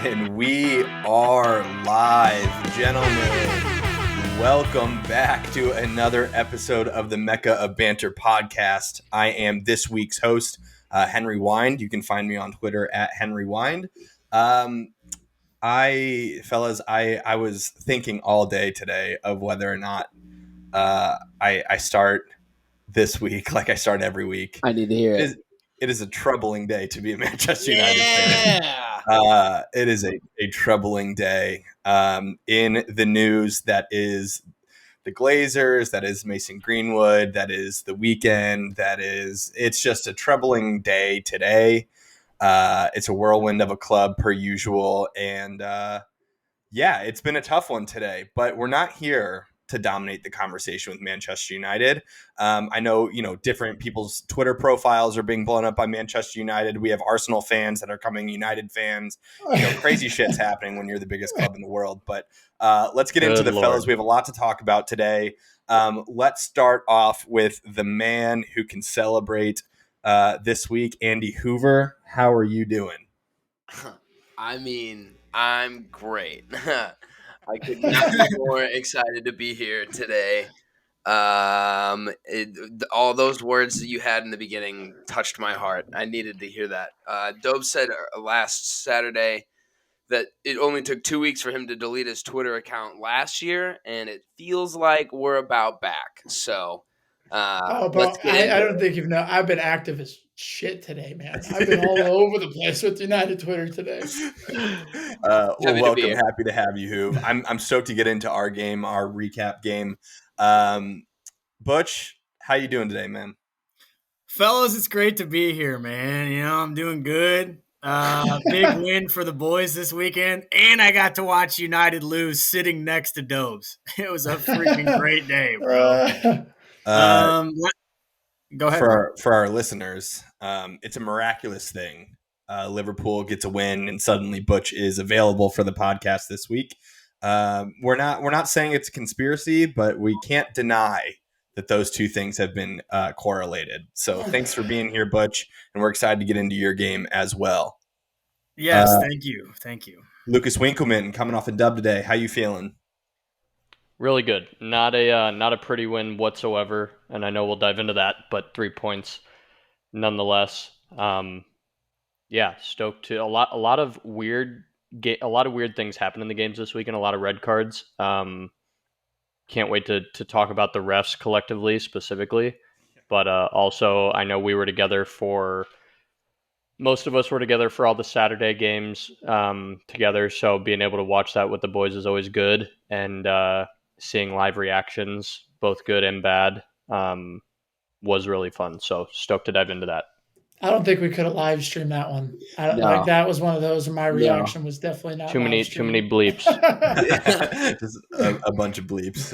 And we are live, gentlemen. Welcome back to another episode of the Mecca of Banter podcast. I am this week's host, Henry Wind. You can find me on Twitter at Henry Wind. I was thinking all day today of whether or not I start this week like I start every week. I need to hear it. It is a troubling day to be a Manchester United fan. It is a troubling day. In the news, that is the Glazers, that is Mason Greenwood, that is the weekend, it's just a troubling day today. It's a whirlwind of a club per usual. And it's been a tough one today, but we're not here to dominate the conversation with Manchester United. I know, different people's Twitter profiles are being blown up by Manchester United. We have Arsenal fans that are coming United fans. Crazy shit's happening when you're the biggest club in the world. But let's get into the fellas. We have a lot to talk about today. Let's start off with the man who can celebrate this week, Andy Hoover. How are you doing? I mean, I'm great. I could not be more excited to be here today. All those words that you had in the beginning touched my heart. I needed to hear that. Dobe said last Saturday that it only took 2 weeks for him to delete his Twitter account last year, and it feels like we're about back. So, I don't think you've known. I've been active as shit today, man. I've been all over the place with United Twitter today. Welcome. Happy to have you, Hoove. I'm stoked to get into our game, our recap game. Butch, how you doing today, man? Fellas, it's great to be here, man. I'm doing good. Big win for the boys this weekend, and I got to watch United lose sitting next to Dobes. It was a freaking great day, bro. Go ahead. For our listeners, it's a miraculous thing. Liverpool gets a win, and suddenly Butch is available for the podcast this week. We're not saying it's a conspiracy, but we can't deny that those two things have been correlated. So thanks for being here, Butch, and we're excited to get into your game as well. Yes, thank you. Lucas Winkleman coming off a dub today. How you feeling? Really good. Not a pretty win whatsoever, and I know we'll dive into that, but 3 points nonetheless. Stoked to a lot of weird things happen in the games this week and a lot of red cards. Can't wait to talk about the refs collectively specifically, but also I know we were together most of us were together for all the Saturday games together, so being able to watch that with the boys is always good, and seeing live reactions, both good and bad, was really fun. So stoked to dive into that. I don't think we could have live streamed that one. Like that was one of those where my reaction was definitely not too many bleeps. Just a bunch of bleeps.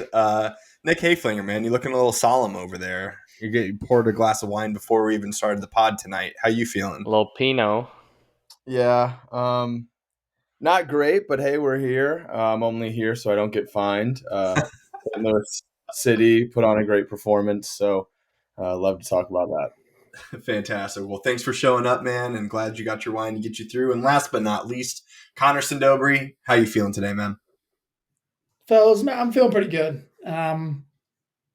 Nick Hayflinger, man, you're looking a little solemn over there. You poured a glass of wine before we even started the pod tonight. How you feeling? A little Pinot. Yeah, not great, but hey, we're here. I'm only here so I don't get fined. Louis City put on a great performance, so love to talk about that. Fantastic. Well, thanks for showing up, man, and glad you got your wine to get you through. And last but not least, Connor Sindobri, how you feeling today, man? Fellas, man, I'm feeling pretty good.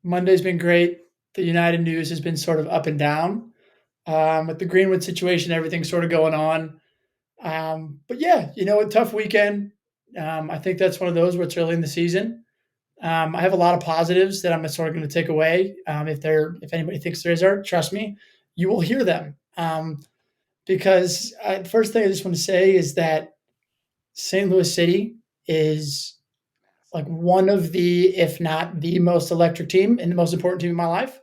Monday's been great. The United news has been sort of up and down. With the Greenwood situation, everything's sort of going on. But yeah, a tough weekend. I think that's one of those where it's early in the season. I have a lot of positives that I'm sort of going to take away. If anybody thinks there is art, trust me, you will hear them. Because first thing I just want to say is that St. Louis City is like one of the, if not the most electric team and the most important team in my life.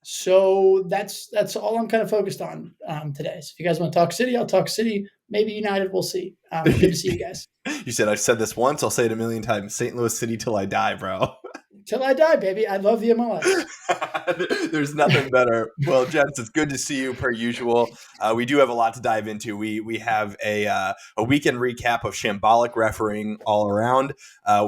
So that's all I'm kind of focused on today. So if you guys want to talk City, I'll talk City. Maybe United, we'll see. Good to see you guys. You said I've said this once. I'll say it a million times. St. Louis City till I die, bro. Till I die, baby. I love the MLS. There's nothing better. Well, gents, it's good to see you per usual. We do have a lot to dive into. We have a weekend recap of shambolic refereeing all around.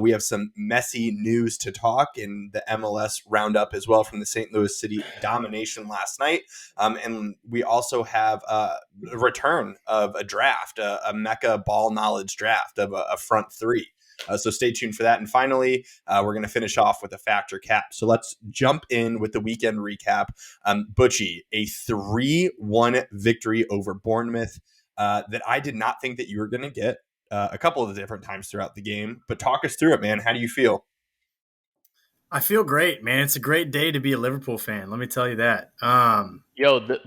We have some messy news to talk in the MLS roundup as well from the St. Louis City domination last night. And we also have a return of a draft, a Mecca ball knowledge draft of a front three. So stay tuned for that. And finally, we're going to finish off with a factor cap. So let's jump in with the weekend recap. Butchie, a 3-1 victory over Bournemouth that I did not think that you were going to get a couple of different times throughout the game. But talk us through it, man. How do you feel? I feel great, man. It's a great day to be a Liverpool fan. Let me tell you that.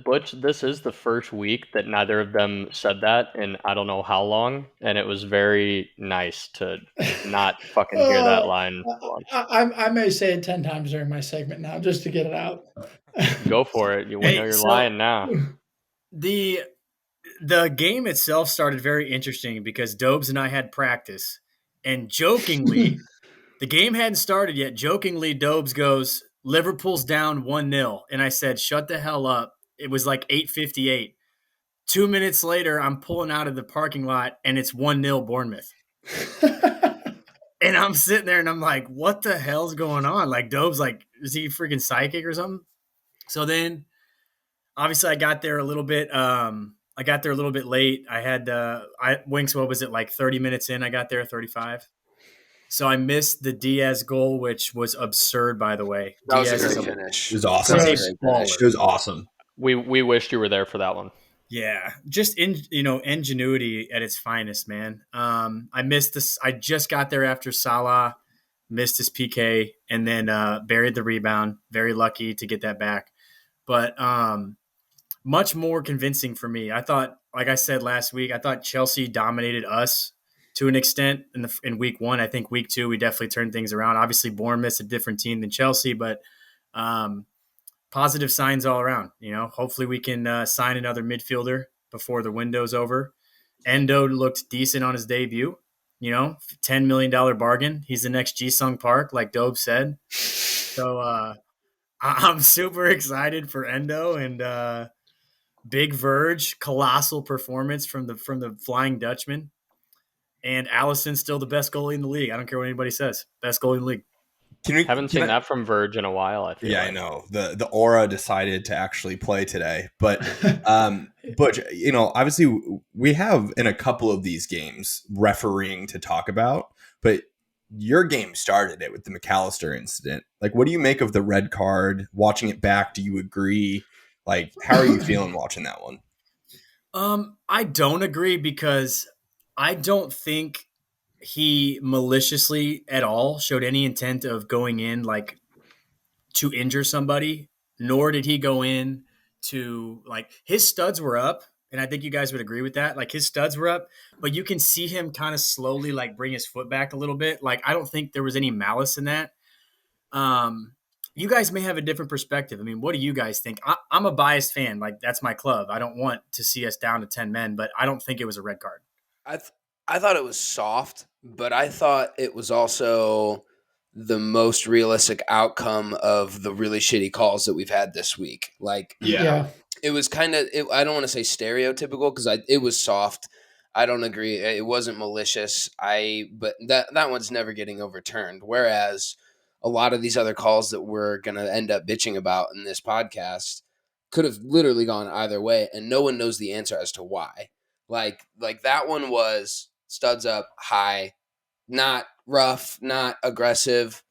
Butch, this is the first week that neither of them said that in I don't know how long, and it was very nice to not fucking hear that line. I may say it 10 times during my segment now just to get it out. Go for it. You know you're lying now. The game itself started very interesting because Dobes and I had practice, and jokingly, the game hadn't started yet. Jokingly, Dobes goes, Liverpool's down 1-0. And I said, shut the hell up. It was like 8:58. 2 minutes later, I'm pulling out of the parking lot, and it's 1-0 Bournemouth. And I'm sitting there, and I'm like, what the hell's going on? Like, Dobes, like, is he freaking psychic or something? So then, obviously, I got there a little bit late. I had Winks, what was it, like 30 minutes in? I got there 35. So I missed the Diaz goal, which was absurd, by the way. That was Diaz a great finish. It was awesome. It was awesome. We wished you were there for that one. Yeah, just ingenuity at its finest, man. I missed this. I just got there after Salah missed his PK and then buried the rebound. Very lucky to get that back, but much more convincing for me. I thought, like I said last week, I thought Chelsea dominated us to an extent in week one. I think week two, we definitely turned things around. Obviously, Bournemouth's a different team than Chelsea, but positive signs all around. Hopefully we can sign another midfielder before the window's over. Endo looked decent on his debut. $10 million bargain. He's the next Ji-Sung Park, like Dobe said. So I'm super excited for Endo and Big Verge, colossal performance from the Flying Dutchman. And Allison's still the best goalie in the league. I don't care what anybody says. Best goalie in the league. Haven't seen that from Verge in a while, I feel like. I know. The aura decided to actually play today. But Butch, obviously we have in a couple of these games refereeing to talk about, but your game started it with the McAllister incident. Like, what do you make of the red card? Watching it back, do you agree? Like, how are you feeling watching that one? I don't agree because I don't think he maliciously at all showed any intent of going in like to injure somebody, nor did he go in to like his studs were up. And I think you guys would agree with that. Like his studs were up, but you can see him kind of slowly like bring his foot back a little bit. Like, I don't think there was any malice in that. You guys may have a different perspective. I mean, what do you guys think? I'm a biased fan. Like, that's my club. I don't want to see us down to 10 men, but I don't think it was a red card. I thought it was soft, but I thought it was also the most realistic outcome of the really shitty calls that we've had this week. Like, it was kind of, I don't want to say stereotypical because it was soft. I don't agree. It wasn't malicious. But that one's never getting overturned. Whereas a lot of these other calls that we're going to end up bitching about in this podcast could have literally gone either way, and no one knows the answer as to why. Like that one was studs up high, not rough, not aggressive.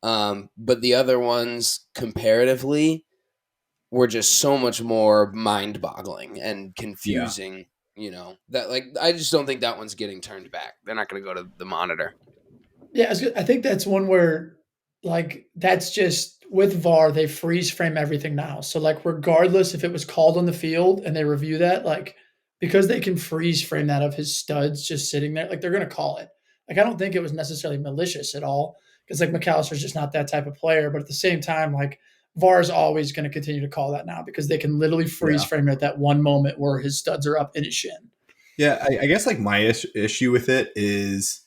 But the other ones comparatively were just so much more mind-boggling and confusing. That I just don't think that one's getting turned back. They're not going to go to the monitor. Yeah, I think that's one where that's just with VAR, they freeze frame everything now. So regardless if it was called on the field and they review that, because they can freeze frame that of his studs just sitting there, they're going to call it. I don't think it was necessarily malicious at all because McAllister's just not that type of player. But at the same time, VAR is always going to continue to call that now because they can literally freeze frame it at that one moment where his studs are up in his shin. Yeah, I guess my issue with it is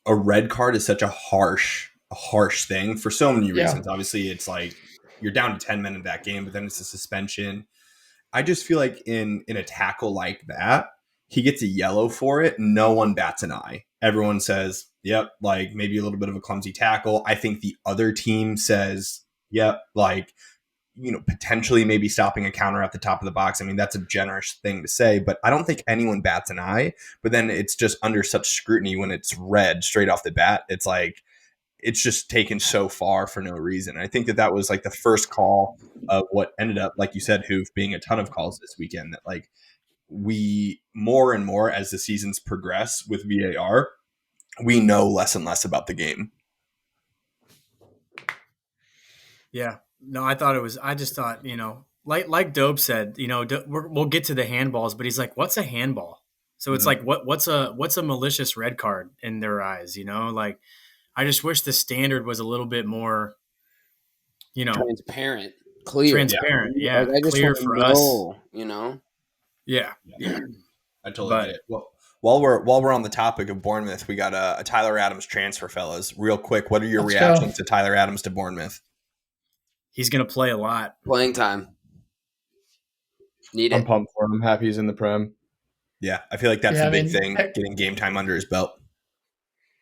a red card is such a harsh a harsh thing for so many reasons. Obviously, it's like you're down to 10 men in that game, but then it's a suspension. I just feel like in a tackle like that, he gets a yellow for it. No one bats an eye. Everyone says, yep, like maybe a little bit of a clumsy tackle. I think the other team says, yep, like, potentially maybe stopping a counter at the top of the box. I mean, that's a generous thing to say, but I don't think anyone bats an eye. But then it's just under such scrutiny when it's red straight off the bat. It's like, it's just taken so far for no reason. I think that was like the first call of what ended up, like you said, Hoof, being a ton of calls this weekend, that like we more and more as the seasons progress with VAR, we know less and less about the game. Yeah. No, I just thought, like Dope said, we'll get to the handballs, but he's like, what's a handball? So it's like, what's a malicious red card in their eyes? Like, I just wish the standard was a little bit more, transparent, clear. Transparent. Yeah. Like, I just clear for us. Yeah. I totally get it. Well, while we're on the topic of Bournemouth, we got a Tyler Adams transfer, fellas. Real quick, what are your reactions to Tyler Adams to Bournemouth? He's going to play a lot. Playing time. I'm pumped for him. I'm happy he's in the Prem. Yeah, I feel like that's the big thing, getting game time under his belt.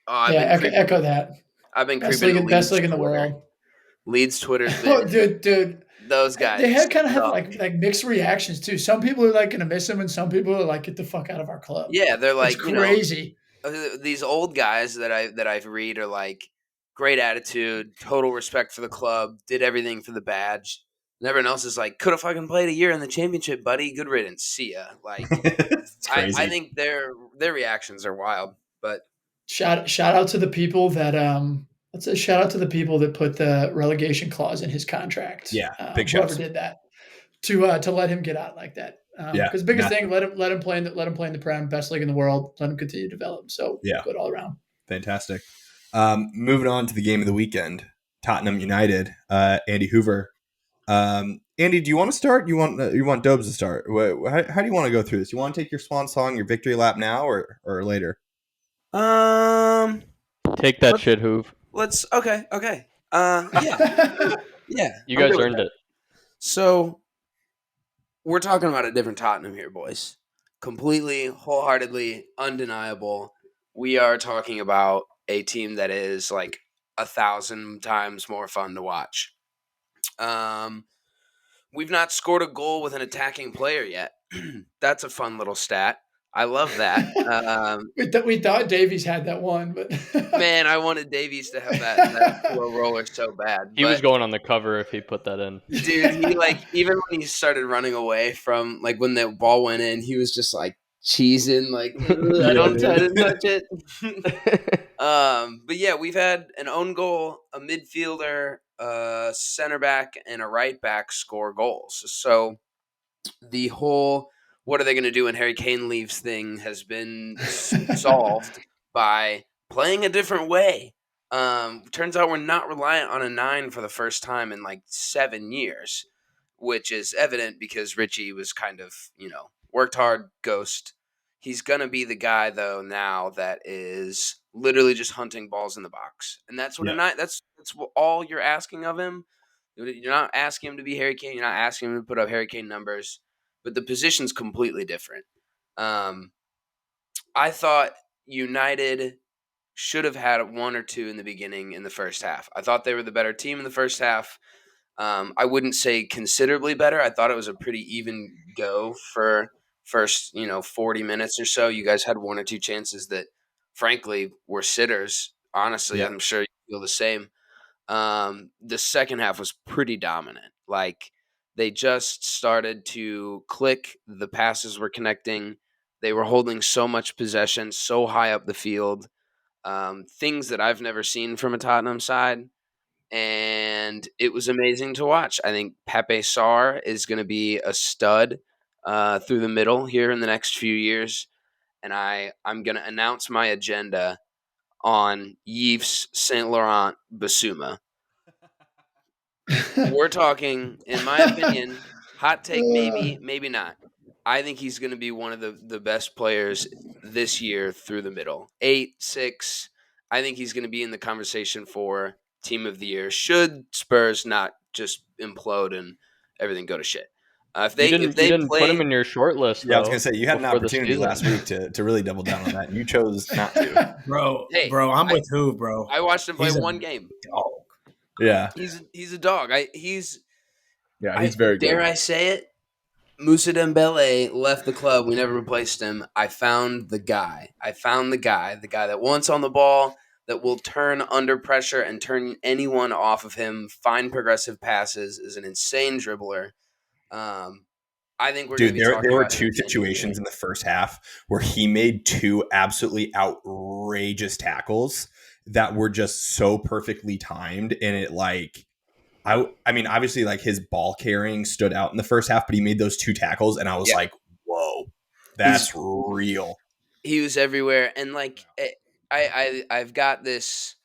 Echo that. I've been best creeping best league in the world. Leeds Twitter's dude. Those guys. They had kind of have like mixed reactions too. Some people are like going to miss him, and some people are like, "Get the fuck out of our club." Yeah, they're like, it's crazy. These old guys that I read are like, great attitude, total respect for the club, did everything for the badge. And everyone else is like, could have fucking played a year in the championship, buddy. Good riddance. See ya. Like, I think their reactions are wild. But shout out to the people that let's say shout out to the people that put the relegation clause in his contract. Yeah, big whoever did that to let him get out like that. Because biggest thing, let him play in the Prem, best league in the world. Let him continue to develop. So good all around. Fantastic. Moving on to the game of the weekend, Tottenham United. Andy Hoover. Andy, do you want to start? You want Dobes to start? How do you want to go through this? You want to take your swan song, your victory lap now, or later? Take that shit, Hoove. Let's okay. Yeah. You guys earned it. So we're talking about a different Tottenham here, boys. Completely, wholeheartedly, undeniable. We are talking about a team that is like 1,000 times more fun to watch. We've not scored a goal with an attacking player yet. That's a fun little stat. I love that. We thought Davies had that one, but man, I wanted Davies to have that slow roller so bad. He was going on the cover if he put that in. Dude, he even when he started running away from when the ball went in, he was just like cheesing, like I don't try to touch it. But yeah, we've had an own goal, a midfielder, a center back, and a right back score goals. So the whole what are they going to do when Harry Kane leaves thing has been solved by playing a different way. Turns out we're not reliant on a 9 for the first time in 7 years, which is evident because Richie was kind of, worked hard, ghost. He's going to be the guy, though, now that is literally just hunting balls in the box. And that's what that's what all you're asking of him. You're not asking him to be Harry Kane. You're not asking him to put up Harry Kane numbers. But the position's completely different. I thought United should have had 1 or 2 in the beginning in the first half. I thought they were the better team in the first half. I wouldn't say considerably better. I thought it was a pretty even go for first, 40 minutes or so. You guys had 1 or 2 chances that, frankly, were sitters. Honestly, I'm sure you feel the same. The second half was pretty dominant. They just started to click. The passes were connecting. They were holding so much possession, so high up the field. Things that I've never seen from a Tottenham side. And it was amazing to watch. I think Pepe Sarr is going to be a stud through the middle here in the next few years. And I'm going to announce my agenda on Yves Saint Laurent Bissouma. We're talking, in my opinion, hot take, maybe not. I think he's going to be one of the best players this year through the middle. 8, 6. I think he's going to be in the conversation for team of the year should Spurs not just implode and everything go to shit. If You they didn't play, put him in your short list, Yeah, I was though, gonna say you had an before the opportunity season. last week to really double down on that, and you chose not to. Bro, Hey, I'm with who, bro? I watched him play He's a one game. dog. Yeah, He's a dog. He's very good. Dare I say it? Moussa Dembele left the club. We never replaced him. I found the guy. The guy that wants on the ball, that will turn under pressure and turn anyone off of him. Find progressive passes. Is an insane dribbler. I think we're going to dude, be talking there were about him two at the end of the year. situations in the first half where he made two absolutely outrageous tackles that were just so perfectly timed, and it like. I mean, obviously, like his ball carrying stood out in the first half, but he made those two tackles, and I was like, "Whoa, that's real." He was everywhere, and like I've got this.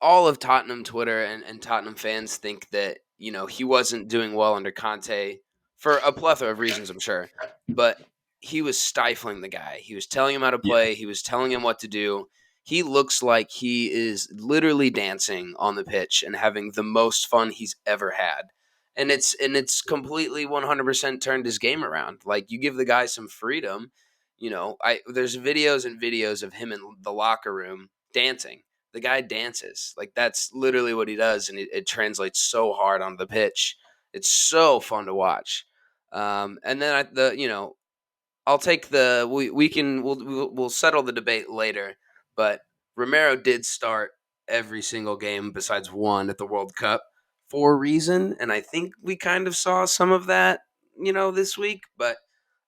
All of Tottenham Twitter and Tottenham fans think that he wasn't doing well under Conte for a plethora of reasons, I'm sure, but he was stifling the guy. He was telling him how to play. Yeah. He was telling him what to do. He looks like he is literally dancing on the pitch and having the most fun he's ever had. And it's completely 100% turned his game around. Like, you give the guy some freedom, there's videos and videos of him in the locker room dancing. The guy dances. Like, that's literally what he does, and it translates so hard on the pitch. It's so fun to watch. And then I'll take we'll settle the debate later, but Romero did start every single game besides one at the World Cup for a reason, and I think we kind of saw some of that, this week. But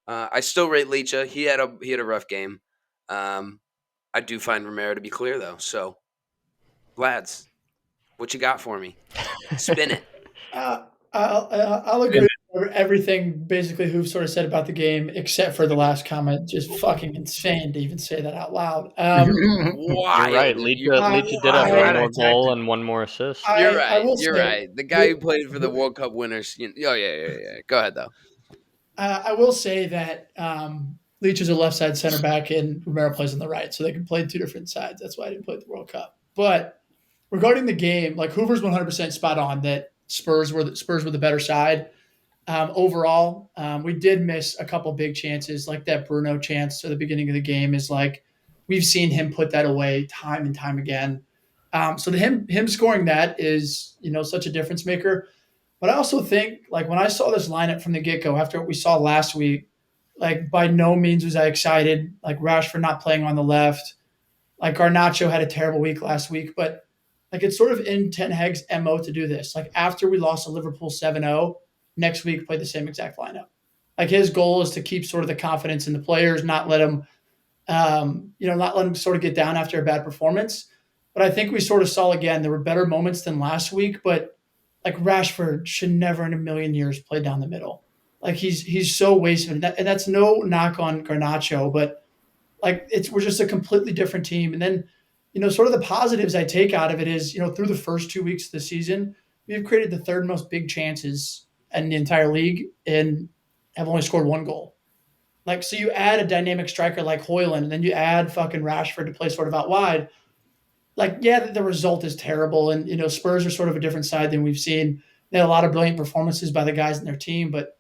I still rate Licha. He had a rough game. I do find Romero to be clear though. So, lads, what you got for me? Spin it. I'll agree with everything basically Hoof sort of said about the game, except for the last comment. Just fucking insane to even say that out loud. Why? You're right. Licha did have one more goal and one more assist. You're right. The guy who played for the World Cup winners. Yeah. Go ahead, though. I will say that Leach is a left side center back and Romero plays on the right, so they can play two different sides. That's why I didn't play the World Cup. But regarding the game, like, Hoover's 100% spot on that Spurs were the better side. Overall, we did miss a couple big chances, like that Bruno chance at the beginning of the game. Is like, we've seen him put that away time and time again. So him scoring that is such a difference maker. But I also think, like, when I saw this lineup from the get-go after what we saw last week, like, by no means was I excited. Like, Rashford not playing on the left, like Garnacho had a terrible week last week, but like, it's sort of in Ten Hag's MO to do this. Like, after we lost to Liverpool 7-0, next week play the same exact lineup. Like, his goal is to keep sort of the confidence in the players, not let them, not let them sort of get down after a bad performance. But I think we sort of saw, again, there were better moments than last week, but like, Rashford should never in a million years play down the middle. Like, he's so wasted. And that's no knock on Garnacho, but like, we're just a completely different team. And then, sort of the positives I take out of it is, through the first 2 weeks of the season, we've created the third most big chances in the entire league and have only scored one goal. Like, so you add a dynamic striker like Højlund, and then you add fucking Rashford to play sort of out wide. Like, yeah, the result is terrible, and Spurs are sort of a different side than we've seen. They had a lot of brilliant performances by the guys in their team, but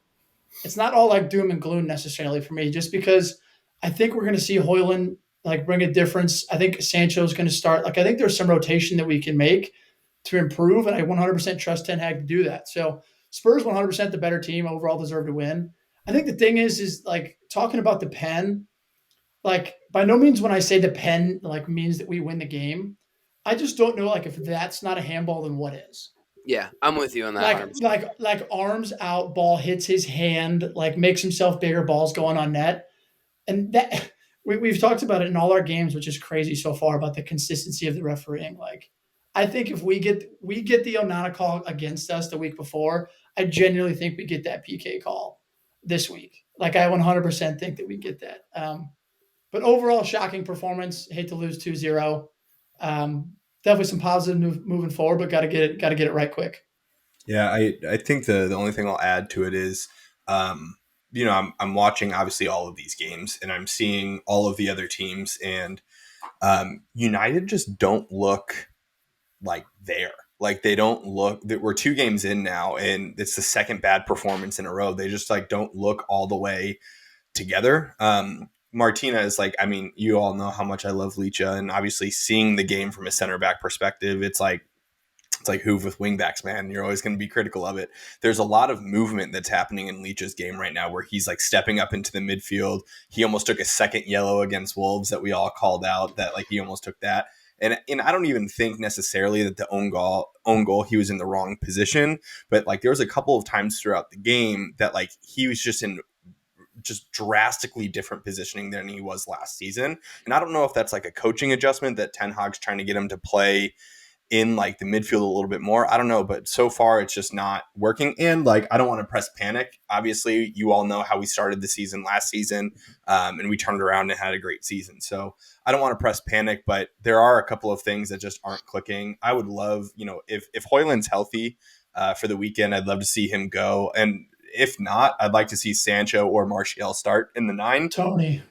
it's not all like doom and gloom necessarily for me. Just because I think we're going to see Højlund like bring a difference. I think Sancho's going to start. Like, I think there's some rotation that we can make to improve, and I 100% trust Ten Hag to do that. So Spurs 100% the better team, overall deserve to win. I think the thing is like, talking about the pen. Like, by no means when I say the pen like means that we win the game. I just don't know, like, if that's not a handball, then what is? Yeah, I'm with you on that. Like arms out, ball hits his hand, like makes himself bigger, balls going on net. And that we've talked about it in all our games, which is crazy so far, about the consistency of the refereeing. Like, I think if we get the Onana call against us the week before, I genuinely think we get that PK call this week. Like, I 100% think that we get that. But overall, shocking performance. Hate to lose 2-0. Definitely some positive moving forward, but got to get it right quick. Yeah, I think the only thing I'll add to it is, I'm watching obviously all of these games, and I'm seeing all of the other teams, and United just don't look like there. Like they don't look. We're 2 games in now, and it's the second bad performance in a row. They just like don't look all the way together. Martinez, like, I mean, you all know how much I love Licha, and obviously seeing the game from a center back perspective, it's like Hoove with wingbacks, man. You're always going to be critical of it. There's a lot of movement that's happening in Leach's game right now where he's like stepping up into the midfield. He almost took a second yellow against Wolves that we all called out, that like he almost took that. And I don't even think necessarily that the own goal, he was in the wrong position, but like there was a couple of times throughout the game that like he was just in just drastically different positioning than he was last season. And I don't know if that's like a coaching adjustment that Ten Hag's trying to get him to play in like the midfield a little bit more. I don't know, but so far it's just not working. And like, I don't want to press panic. Obviously, you all know how we started the season last season, and we turned around and had a great season. So I don't want to press panic, but there are a couple of things that just aren't clicking. I would love, if Højlund's healthy for the weekend, I'd love to see him go. And if not, I'd like to see Sancho or Martial start in the 9. Tony.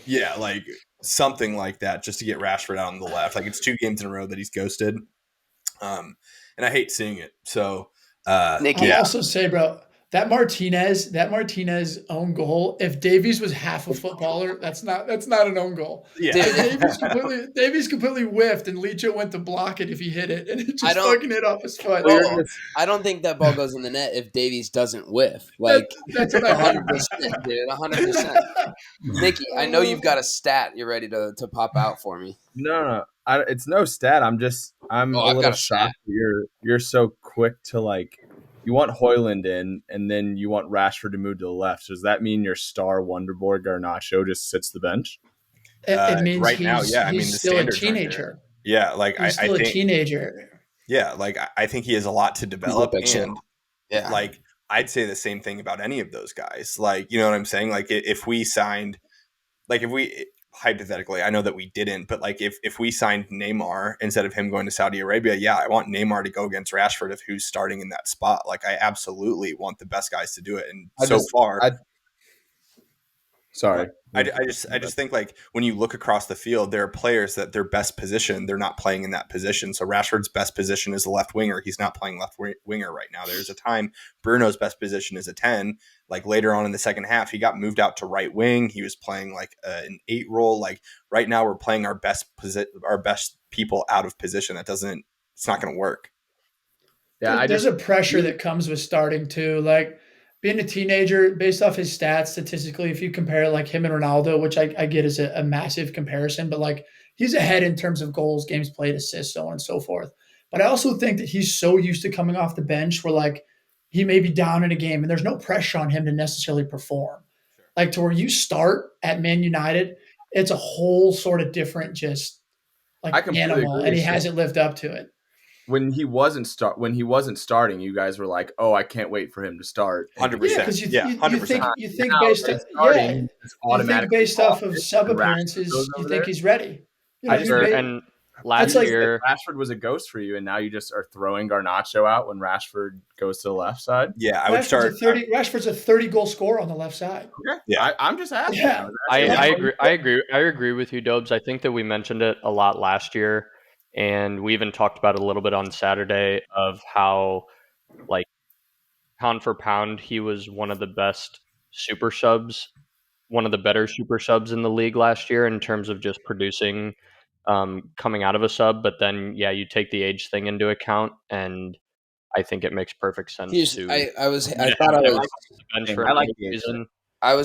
Yeah, like something like that, just to get Rashford out on the left. Like it's 2 games in a row that he's ghosted, and I hate seeing it. So, Nick, I'll also say, bro, that Martinez own goal. If Davies was half a footballer, that's not an own goal. Yeah, Davies completely whiffed, and Licha went to block it if he hit it, and it just fucking hit off his foot. Oh, I don't think that ball goes in the net if Davies doesn't whiff. Like that's what I mean, 100%, dude, 100%. Nicky, I know you've got a stat you're ready to pop out for me. No. It's no stat. I'm a little shocked that you're so quick to like. You want Højlund in, and then you want Rashford to move to the left. Does that mean your star wonderboy Garnacho just sits the bench? It means right now, yeah. I mean, he's the still a standards aren't teenager. there. Yeah, like he's I still think a teenager. Yeah, like I think he has a lot to develop, and yeah, like I'd say the same thing about any of those guys. Like, you know what I'm saying? Like if we signed, like if we hypothetically, I know that we didn't, but like if we signed Neymar instead of him going to Saudi Arabia, yeah, I want Neymar to go against Rashford if who's starting in that spot. Like I absolutely want the best guys to do it. And I just think like when you look across the field, there are players that their best position, they're not playing in that position. So Rashford's best position is a left winger. He's not playing left winger right now. There's a time Bruno's best position is a 10. Like later on in the second half, he got moved out to right wing. He was playing like an 8 role. Like right now we're playing our best people out of position. It's not going to work. Yeah, there's a pressure that comes with starting too. Like being a teenager, based off his stats, statistically, if you compare like him and Ronaldo, which I get is a massive comparison, but like he's ahead in terms of goals, games played, assists, so on and so forth. But I also think that he's so used to coming off the bench where like he may be down in a game and there's no pressure on him to necessarily perform. Sure. Like to where you start at Man United, it's a whole sort of different just like animal, and he hasn't lived up to it. When he wasn't starting, you guys were like, "Oh, I can't wait for him to start." 100%. Yeah, because you think based off of sub appearances, you think he's ready. And last year, Rashford was a ghost for you, and now you just are throwing Garnacho out when Rashford goes to the left side. Yeah, I would start. Rashford's a 30-goal scorer on the left side. Okay. Yeah, I'm just asking. Yeah. I agree with you, Dobes. I think that we mentioned it a lot last year. And we even talked about it a little bit on Saturday of how, like, pound for pound, he was one of the best super subs, one of the better super subs in the league last year in terms of just producing coming out of a sub. But then, yeah, you take the age thing into account, and I think it makes perfect sense I was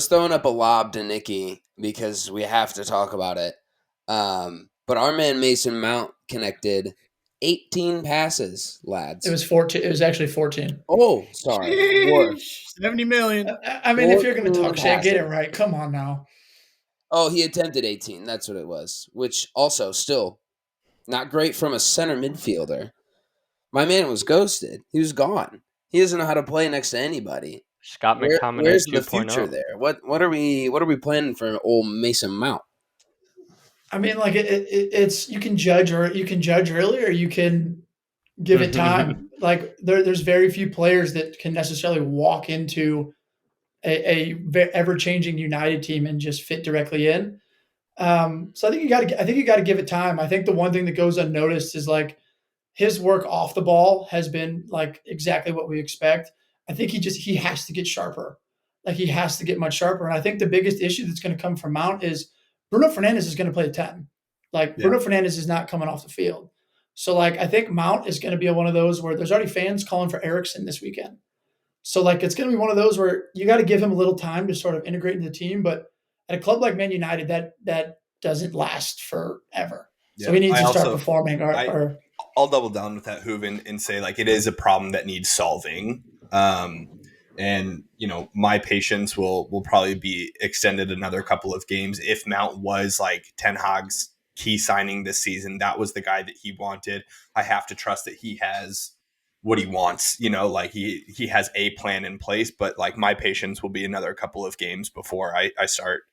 throwing up a lob to Nicky because we have to talk about it. But our man Mason Mount connected 18 passes, lads. It was 14. It was actually 14. Oh, sorry. 70 million. I mean, if you're going to talk shit, get it right. Come on now. Oh, he attempted 18. That's what it was. Which also still not great from a center midfielder. My man was ghosted. He was gone. He doesn't know how to play next to anybody. Scott McTominay. Where's the future there? What are we planning for old Mason Mount? I mean, like it's you can judge early, or you can give it time. Like there's very few players that can necessarily walk into a ever changing United team and just fit directly in. So I think you got to give it time. I think the one thing that goes unnoticed is like his work off the ball has been like exactly what we expect. I think he has to get sharper. Like he has to get much sharper. And I think the biggest issue that's going to come from Mount is Bruno Fernandes is going to play 10. Like Bruno Fernandes is not coming off the field. So like I think Mount is going to be one of those where there's already fans calling for Ericsson this weekend. So like it's going to be one of those where you got to give him a little time to sort of integrate into the team. But at a club like Man United, that doesn't last forever. So he needs to start performing. I'll double down with that, Hooven, and say like it is a problem that needs solving. And my patience will probably be extended another couple of games. If Mount was like Ten Hag's key signing this season, that was the guy that he wanted. I have to trust that he has what he wants. Like he has a plan in place. But like my patience will be another couple of games before I start.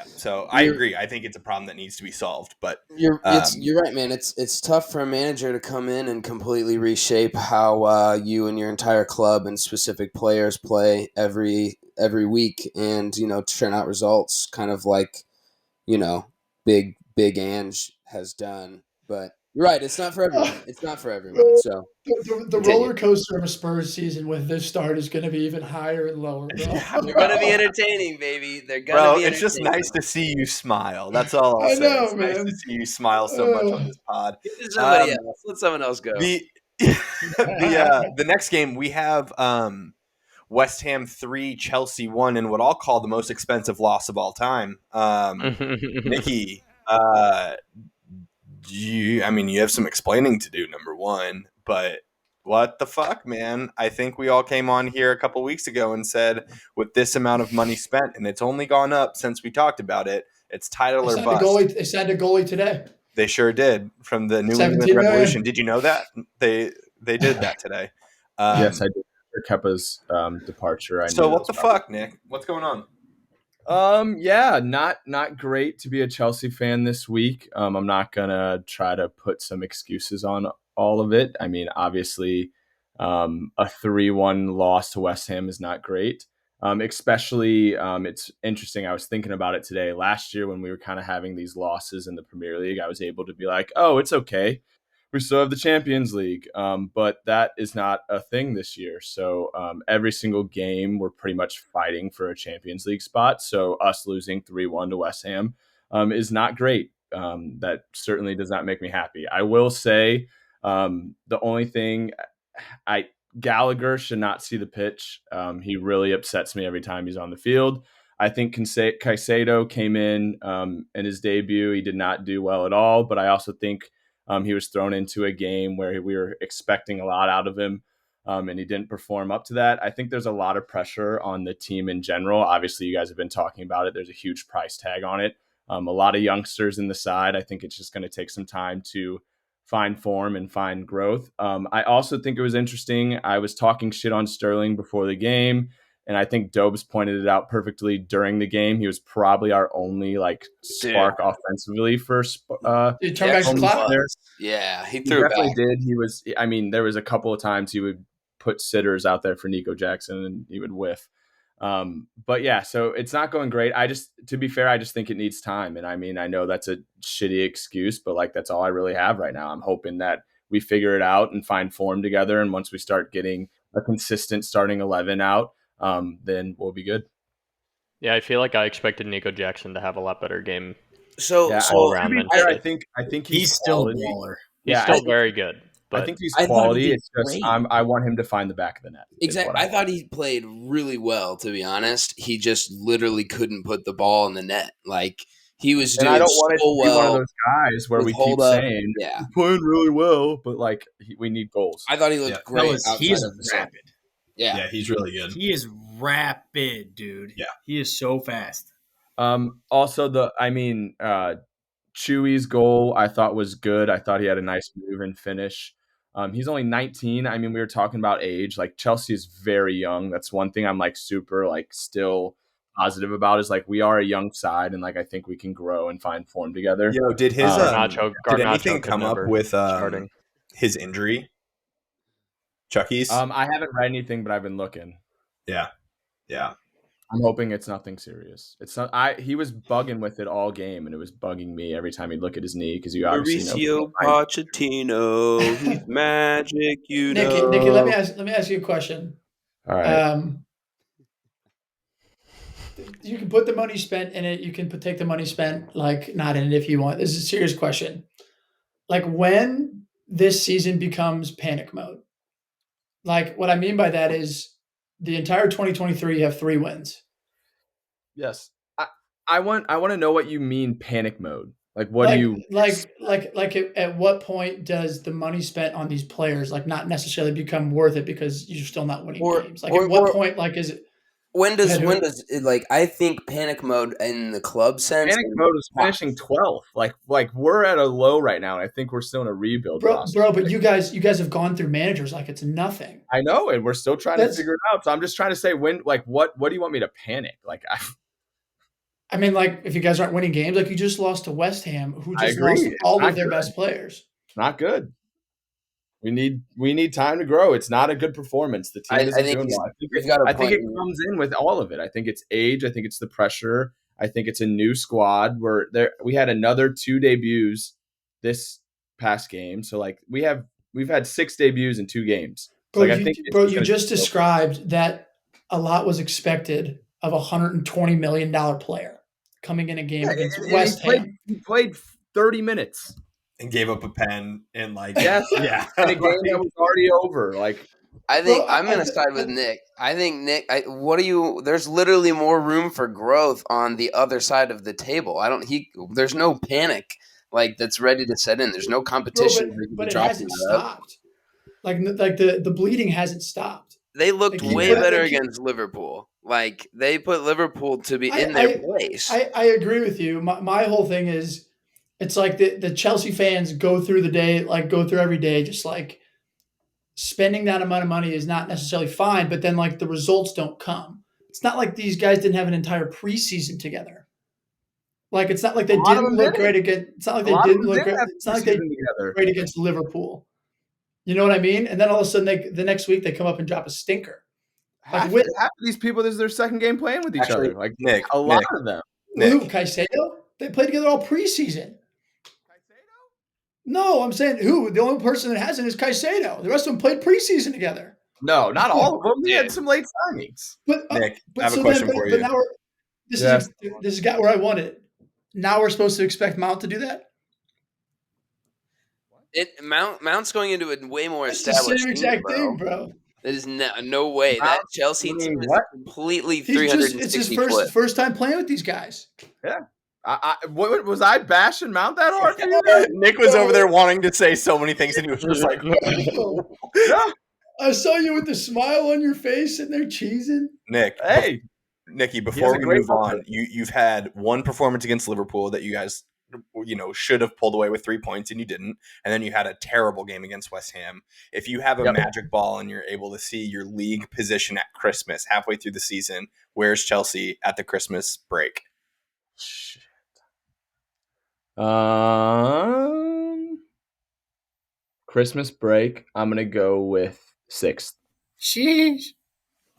So I agree. I think it's a problem that needs to be solved. But you're right, man. It's tough for a manager to come in and completely reshape how you and your entire club and specific players play every week, and churn out results, kind of like Big Ange has done. But you're right. It's not for everyone. It's not for everyone. So the roller coaster of a Spurs season with this start is going to be even higher and lower, bro. They're going to be entertaining, baby. They're going to be entertaining. It's just nice to see you smile. That's all I'll say. It's nice to see you smile so much on this pod. Somebody else. Let someone else go. The next game we have West Ham 3, Chelsea 1, in what I'll call the most expensive loss of all time. Nikki, you have some explaining to do, number one, but what the fuck, man? I think we all came on here a couple weeks ago and said, with this amount of money spent, and it's only gone up since we talked about it, it's title or bust. They signed a goalie today. They sure did, from the New England Revolution. Did you know that? They did that today. Yes, I did. For Kepa's departure. So what the fuck, Nick? What's going on? Not great to be a Chelsea fan this week. I'm not gonna try to put some excuses on all of it. I mean, obviously, a 3-1 loss to West Ham is not great. Especially, it's interesting. I was thinking about it today. Last year, when we were kind of having these losses in the Premier League, I was able to be like, "Oh, it's okay. We still have the Champions League." But that is not a thing this year. So every single game, we're pretty much fighting for a Champions League spot. So us losing 3-1 to West Ham is not great. That certainly does not make me happy. I will say the only thing, Gallagher should not see the pitch. He really upsets me every time he's on the field. I think Caicedo came in his debut. He did not do well at all. But I also think he was thrown into a game where we were expecting a lot out of him, and he didn't perform up to that. I think there's a lot of pressure on the team in general. Obviously, you guys have been talking about it. There's a huge price tag on it. A lot of youngsters in the side. I think it's just going to take some time to find form and find growth. I also think it was interesting. I was talking shit on Sterling before the game, and I think Dobes pointed it out perfectly during the game. He was probably our only spark offensively for Yeah, he threw definitely back. Did. He was. I mean, there was a couple of times he would put sitters out there for Nico Jackson, and he would whiff. But yeah, so it's not going great. To be fair, I just think it needs time. And I mean, I know that's a shitty excuse, but that's all I really have right now. I'm hoping that we figure it out and find form together. And once we start getting a consistent starting 11 out, then we'll be good. Yeah, I feel like I expected Nico Jackson to have a lot better game. All around. I think he's still a baller. He's still very good. But I think he's quality. It's just I want him to find the back of the net. Exactly. I thought he played really well, to be honest. He just literally couldn't put the ball in the net. He was doing so well. I don't want it to be one of those guys where we keep saying, "He's playing really well," but we need goals. I thought he looked great. He's rapid. Yeah, he's really good. He is rapid, dude. Yeah, he is so fast. Also, Chewy's goal I thought was good. I thought he had a nice move and finish. He's only 19. I mean, we were talking about age. Chelsea is very young. That's one thing I'm super still positive about is we are a young side, and I think we can grow and find form together. Yo, did his did anything come up with his injury? Chucky's? I haven't read anything, but I've been looking. Yeah. I'm hoping it's nothing serious. It's not. He was bugging with it all game, and it was bugging me every time he'd look at his knee because you obviously know. Mauricio Pochettino, he's magic, you know. Nikki, let me ask you a question. All right. You can put the money spent in it. You can take the money spent like not in it if you want. This is a serious question. Like when this season becomes panic mode. Like what I mean by that is the entire 2023 you have 3 wins. Yes. I want to know what you mean panic mode. Like what do you at what point does the money spent on these players like not necessarily become worth it because you're still not winning games? Like at what point like is it when does it, like I think panic mode in the club sense? Panic mode is finishing 12th. Like we're at a low right now, and I think we're still in a rebuild process. Bro, but you guys have gone through managers like it's nothing. I know, and we're still trying to figure it out. So I'm just trying to say what do you want me to panic? Like I mean, like if you guys aren't winning games, like you just lost to West Ham, who just lost all of their best players. Not good. We need time to grow. It's not a good performance. The team isn't doing well. I think it comes in with all of it. I think it's age. I think it's the pressure. I think it's a new squad. We had another 2 debuts this past game. So like we've had 6 debuts in 2 games. So Bro, you just described that a lot was expected of $120 million player coming in a game against West Ham. He played 30 minutes. And gave up a pen and like in a game that was already over. Like I think I'm gonna side with Nick. I think Nick. There's literally more room for growth on the other side of the table. There's no panic like that's ready to set in. There's no competition. But it hasn't stopped. Like the bleeding hasn't stopped. They looked way better against Liverpool. Like they put Liverpool to be in their place. I agree with you. My whole thing is. It's like the Chelsea fans go through every day, just like spending that amount of money is not necessarily fine, but then like the results don't come. It's not like these guys didn't have an entire preseason together. Like it's not like they didn't look great against. It's not like they didn't look great. It's not like they did great against Liverpool. You know what I mean? And then all of a sudden, the next week they come up and drop a stinker. Half of these people, this is their second game playing with each other. Like Nick, a lot of them. Who, Caicedo? They played together all preseason. No, I'm saying who? The only person that hasn't is Caicedo. The rest of them played preseason together. No, not all of them. We had some late signings. Nick, I have a question for you. But now this has got where I want it. Now we're supposed to expect Mount to do that? Mount's going into a way more It's established the same exact thing, bro. That is no way. That Chelsea team is completely 360 It's his first time playing with these guys. Yeah. What was I bashing Mount that hard for you? Nick was over there wanting to say so many things, and he was just like, yeah. I saw you with the smile on your face and they're cheesing. Nick, hey, Nicky, before we move on, you've had one performance against Liverpool that you guys, should have pulled away with 3 points and you didn't, and then you had a terrible game against West Ham. If you have a magic ball and you're able to see your league position at Christmas, halfway through the season, where's Chelsea at the Christmas break? Shit. Christmas break, I'm gonna go with 6th. Sheesh.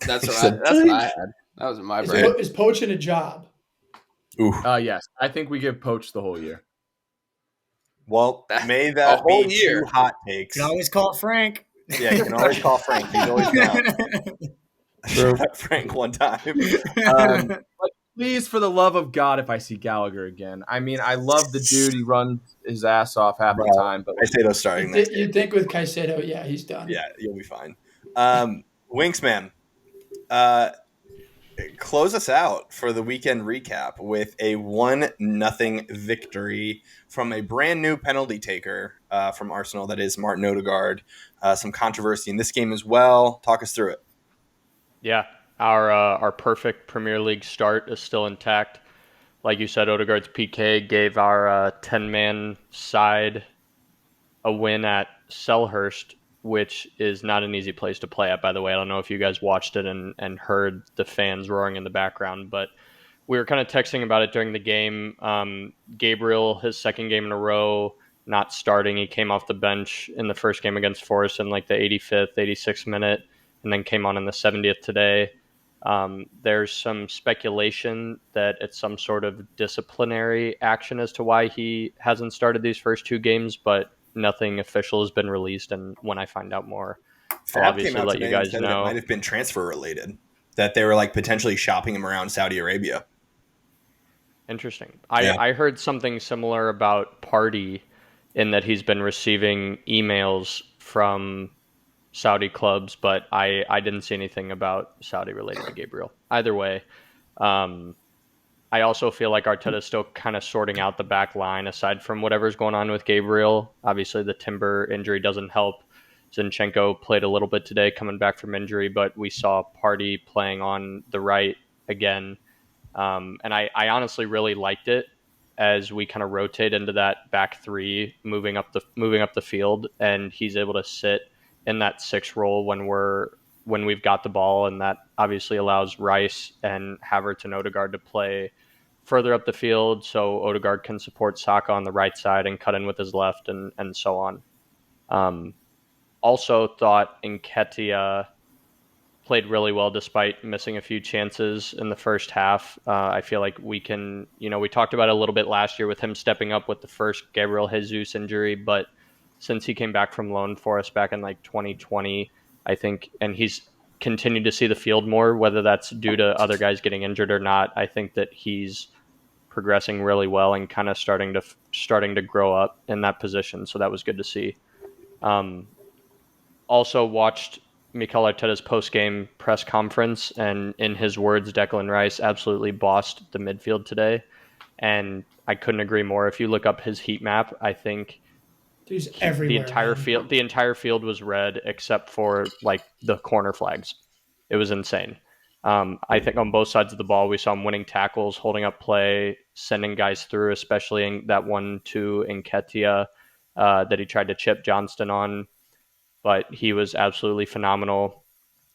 That's what I had. That was my break. Is poaching a job? Ooh. Yes. I think we give Poach the whole year. Well, may that be year. 2 hot takes. You can always call Frank. Yeah, you can always call Frank. He's always down. Shout out Frank one time. Please, for the love of God, if I see Gallagher again. I mean, I love the dude. He runs his ass off half the time. But Caicedo's starting next game. You'd think with Caicedo, yeah, he's done. Yeah, you'll be fine. Winksman, close us out for the weekend recap with a 1-0 victory from a brand new penalty taker from Arsenal, that is Martin Odegaard. Some controversy in this game as well. Talk us through it. Yeah. Our perfect Premier League start is still intact. Like you said, Odegaard's PK gave our 10-man side a win at Selhurst, which is not an easy place to play at, by the way. I don't know if you guys watched it and heard the fans roaring in the background, but we were kind of texting about it during the game. Gabriel, his second game in a row, not starting. He came off the bench in the first game against Forest in like the 85th, 86th minute, and then came on in the 70th today. There's some speculation that it's some sort of disciplinary action as to why he hasn't started these first 2 games, but nothing official has been released. And when I find out more, I'll Fab came obviously out let you today and guys said that it might know. have been transfer related, that they were like potentially shopping him around Saudi Arabia. Interesting. Yeah. I heard something similar about Party in that he's been receiving emails from Saudi clubs, but I didn't see anything about Saudi related to Gabriel. Either way, I also feel like Arteta's still kind of sorting out the back line aside from whatever's going on with Gabriel. Obviously, the Timber injury doesn't help. Zinchenko played a little bit today coming back from injury, but we saw Party playing on the right again. And I honestly really liked it as we kind of rotate into that back 3, moving up the field, and he's able to sit in that 6 role when we've got the ball, and that obviously allows Rice and Havertz and Odegaard to play further up the field, so Odegaard can support Saka on the right side and cut in with his left, and so on. Also thought Nketiah played really well despite missing a few chances in the first half. I feel like we talked about it a little bit last year with him stepping up with the first Gabriel Jesus injury, but since he came back from loan for us back in like 2020, I think, and he's continued to see the field more, whether that's due to other guys getting injured or not, I think that he's progressing really well and kind of starting to grow up in that position. So that was good to see. Also watched Mikel Arteta's post-game press conference, and in his words, Declan Rice absolutely bossed the midfield today, and I couldn't agree more. If you look up his heat map, I think the entire field was red except for like the corner flags. It was insane. I think on both sides of the ball, we saw him winning tackles, holding up play, sending guys through, especially in that 1-2 in Nketiah that he tried to chip Johnston on. But he was absolutely phenomenal.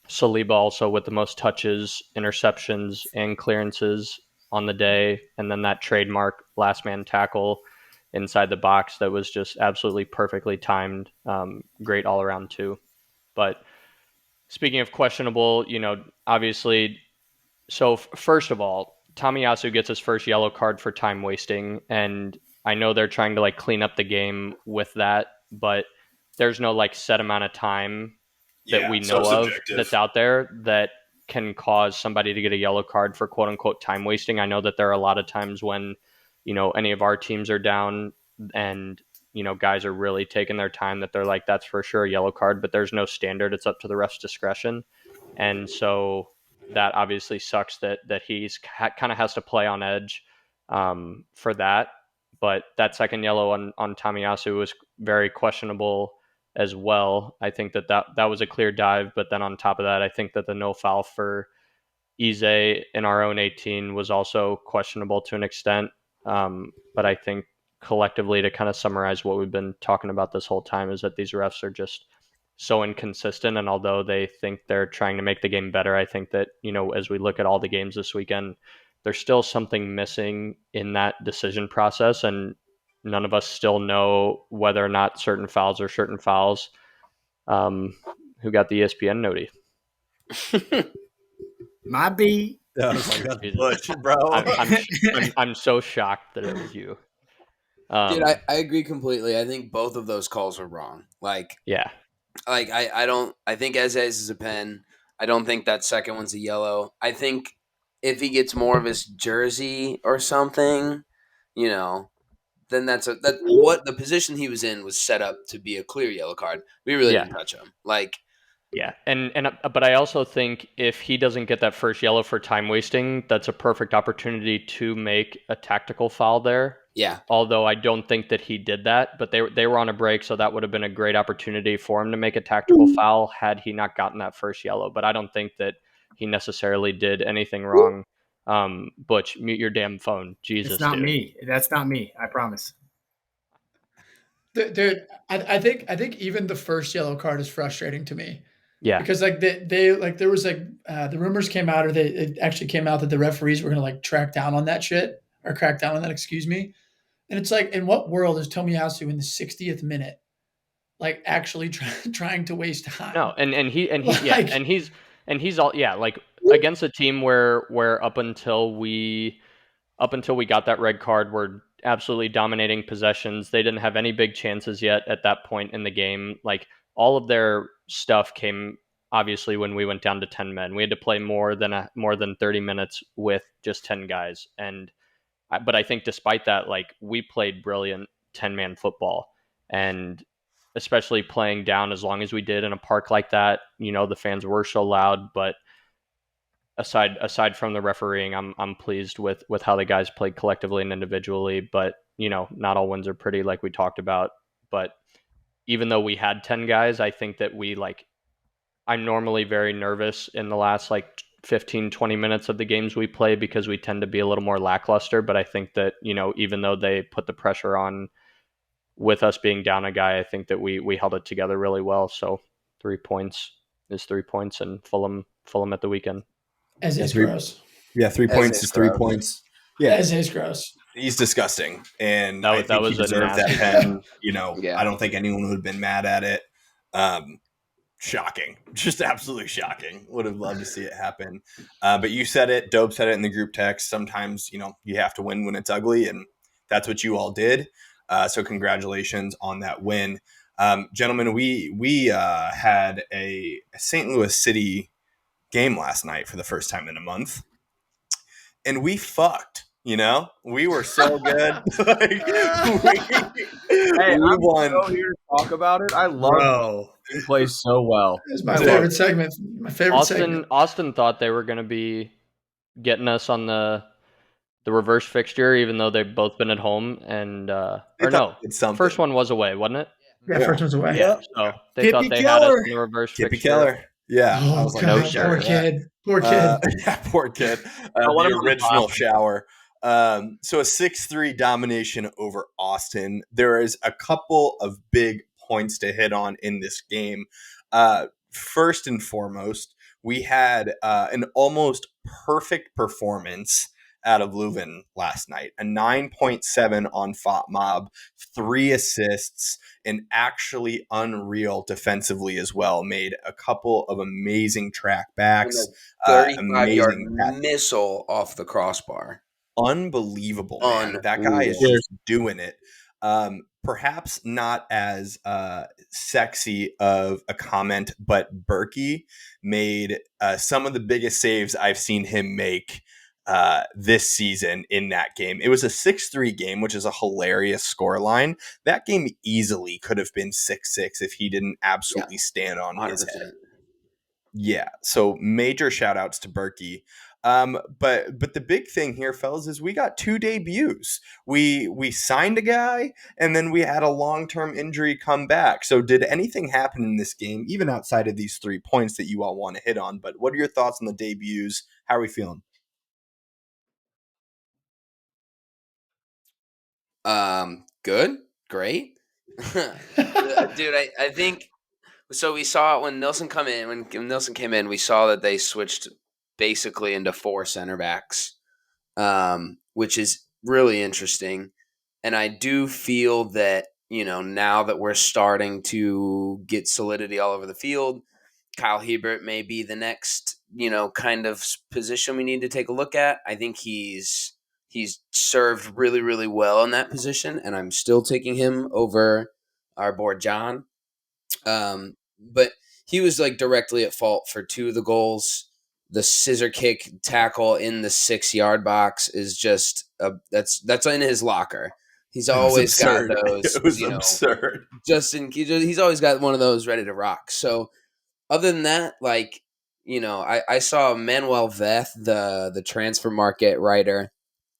Saliba also with the most touches, interceptions, and clearances on the day. And then that trademark last man tackle inside the box that was just absolutely perfectly timed. Great all around too. But speaking of questionable, obviously, so first of all, Tomiyasu gets his first yellow card for time wasting, and I know they're trying to like clean up the game with that, but there's no like set amount of time that we know of that's out there that can cause somebody to get a yellow card for quote unquote time wasting. I know that there are a lot of times when, any of our teams are down and, guys are really taking their time that they're like, that's for sure a yellow card, but there's no standard. It's up to the ref's discretion. And so that obviously sucks that he's kind of has to play on edge for that. But that second yellow on Tomiyasu was very questionable as well. I think that was a clear dive, but then on top of that, I think that the no foul for Eze in our own 18 was also questionable to an extent. But I think collectively, to kind of summarize what we've been talking about this whole time, is that these refs are just so inconsistent. And although they think they're trying to make the game better, I think that, as we look at all the games this weekend, there's still something missing in that decision process. And none of us still know whether or not certain fouls are certain fouls. Who got the ESPN noti? My B. I was like, that's Butch, bro. I'm so shocked that it was you. Dude, I agree completely. I think both of those calls are wrong. Yeah. I think Eze is a pen. I don't think that second one's a yellow. I think if he gets more of his jersey or something, then that's what the position he was in was set up to be a clear yellow card. We really didn't touch him. Yeah, but I also think if he doesn't get that first yellow for time wasting, that's a perfect opportunity to make a tactical foul there. Yeah. Although I don't think that he did that, but they were on a break, so that would have been a great opportunity for him to make a tactical foul had he not gotten that first yellow. But I don't think that he necessarily did anything wrong. Butch, mute your damn phone. Jesus, it's not dude. me. That's not me. I promise. Dude, I think even the first yellow card is frustrating to me. Yeah, because like there was the rumors came out, or it actually came out that the referees were gonna like crack down on that, excuse me. And it's like, in what world is Tomiyasu in the 60th minute, like actually trying to waste time? No, and and he's all like against a team where up until we got that red card, we're absolutely dominating possessions. They didn't have any big chances yet at that point in the game. Like all of their stuff came obviously when we went down to 10 men. We had to play more than 30 minutes with just 10 guys, but I think despite that, like we played brilliant 10-man football, and especially playing down as long as we did in a park like that. The fans were so loud, but aside from the refereeing, I'm pleased with how the guys played collectively and individually. But not all wins are pretty, like we talked about. But even though we had 10 guys, I think that I'm normally very nervous in the last 15-20 minutes of the games we play because we tend to be a little more lackluster. But I think that even though they put the pressure on with us being down a guy, I think that we held it together really well. So 3 points is 3 points, and Fulham at the weekend. As is gross. Yeah, 3 points is 3 points. Yeah, as is gross. He's disgusting, and That I think was he deserved that pen. I don't think anyone would have been mad at it. Shocking, just absolutely shocking. Would have loved to see it happen. But you said it. Dope said it in the group text. Sometimes you have to win when it's ugly, and that's what you all did. So congratulations on that win, gentlemen. We had a St. Louis City game last night for the first time in a month, and we fucked. We were so good. Hey, we won. So here to talk about it. I love it. Plays so well. It's my favorite segment. My favorite segment. Austin thought they were going to be getting us on the reverse fixture, even though they've both been at home. And first one was away, wasn't it? Yeah, first one's away. Yeah, so they thought they had us in the reverse Kippy fixture. Keller. Yeah, I was no, sir. Poor kid. Poor kid. Yeah, poor kid. The original shower. So a 6-3 domination over Austin. There is a couple of big points to hit on in this game. First and foremost, we had an almost perfect performance out of Leuven last night. A 9.7 on FOTMob, 3 assists, and actually unreal defensively as well. Made a couple of amazing track backs. 35-yard missile off the crossbar. Unbelievable, man. That guy is just doing it. Perhaps not as sexy of a comment, but Berkey made some of the biggest saves I've seen him make this season in that game. It was a 6-3 game, which is a hilarious scoreline. That game easily could have been 6-6 if he didn't absolutely stand on 100%. His head. Yeah, so major shout outs to Berkey. But the big thing here, fellas, is we got 2 debuts. We signed a guy, and then we had a long-term injury come back. So did anything happen in this game, even outside of these 3 points that you all want to hit on? But what are your thoughts on the debuts? How are we feeling? Good, great, dude. I think so. We saw it when Nilsson come in. When Nilsson came in, we saw that they switched basically into 4 center backs, which is really interesting. And I do feel that now that we're starting to get solidity all over the field, Kyle Hebert may be the next kind of position we need to take a look at. I think he's served really, really well in that position, and I'm still taking him over our boy John. But he was directly at fault for 2 of the goals. The scissor kick tackle in the 6-yard box is just that's in his locker. He's always got those. It was absurd. He's always got one of those ready to rock. So other than that, I saw Manuel Veth, the transfer market writer,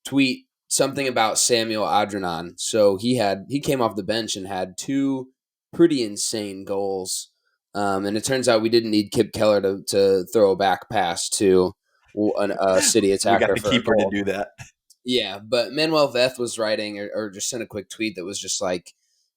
tweet something about Samuel Adrian. So he came off the bench and had 2 pretty insane goals. And it turns out we didn't need Kip Keller to throw a back pass to a City attacker. We got the keeper to do that. Yeah, but Manuel Veth was writing or just sent a quick tweet that was just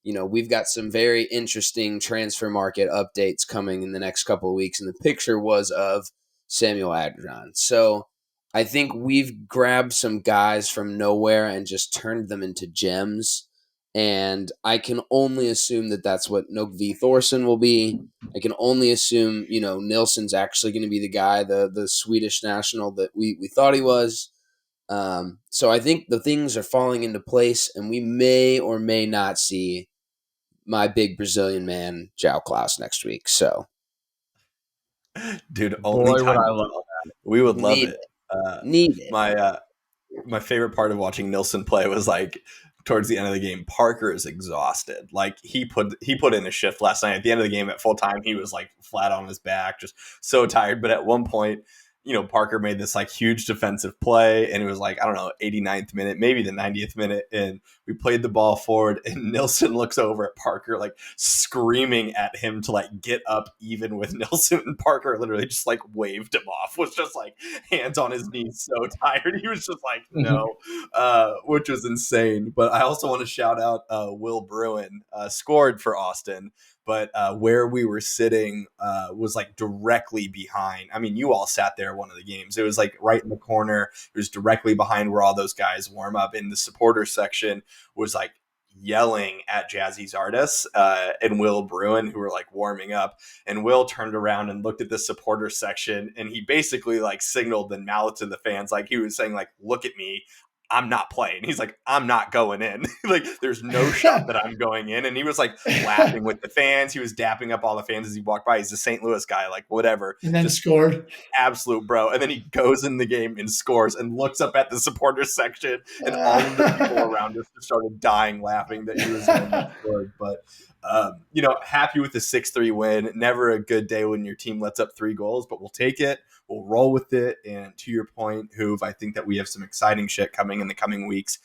we've got some very interesting transfer market updates coming in the next couple of weeks. And the picture was of Samuel Adrian. So I think we've grabbed some guys from nowhere and just turned them into gems. And I can only assume that that's what Noak V. Thorson will be. I can only assume, Nilsson's actually going to be the guy, the Swedish national that we thought he was. So I think the things are falling into place, and we may or may not see my big Brazilian man, João Klaus, next week. So, dude, Boy, would I love that. We would love Need it. need it. My favorite part of watching Nilsson play was like towards the end of the game, Parker is exhausted. Like he put in a shift last night. At the end of the game at full time, he was like flat on his back, just so tired. But at one point, Parker made this like huge defensive play, and it was like, I don't know, 89th minute, maybe the 90th minute, and we played the ball forward, and Nilsson looks over at Parker like screaming at him to like get up even with Nilsson, and Parker literally just like waved him off, was just like hands on his knees, so tired. He was just like, no, which was insane. But I also want to shout out Will Bruin, scored for Austin, but where we were sitting was like directly behind. I mean, you all sat there one of the games. It was like right in the corner. It was directly behind where all those guys warm up. In the supporter section was like yelling at Jazzy Zardes and Will Bruin, who were like warming up. And Will turned around and looked at the supporter section, and he basically like signaled and mouthed to the fans, like he was saying, like, look at me, I'm not playing. He's like, I'm not going in. Like, there's no shot that I'm going in. And he was like laughing with the fans. He was dapping up all the fans as he walked by. He's a St. Louis guy, like whatever. And then scored. Absolute bro. And then he goes in the game and scores and looks up at the supporters section, and all of the people around us just started dying laughing that he was going to score. But happy with the 6-3 win. Never a good day when your team lets up 3 goals, but we'll take it. We'll roll with it. And to your point, Hoove, I think that we have some exciting shit coming in the coming weeks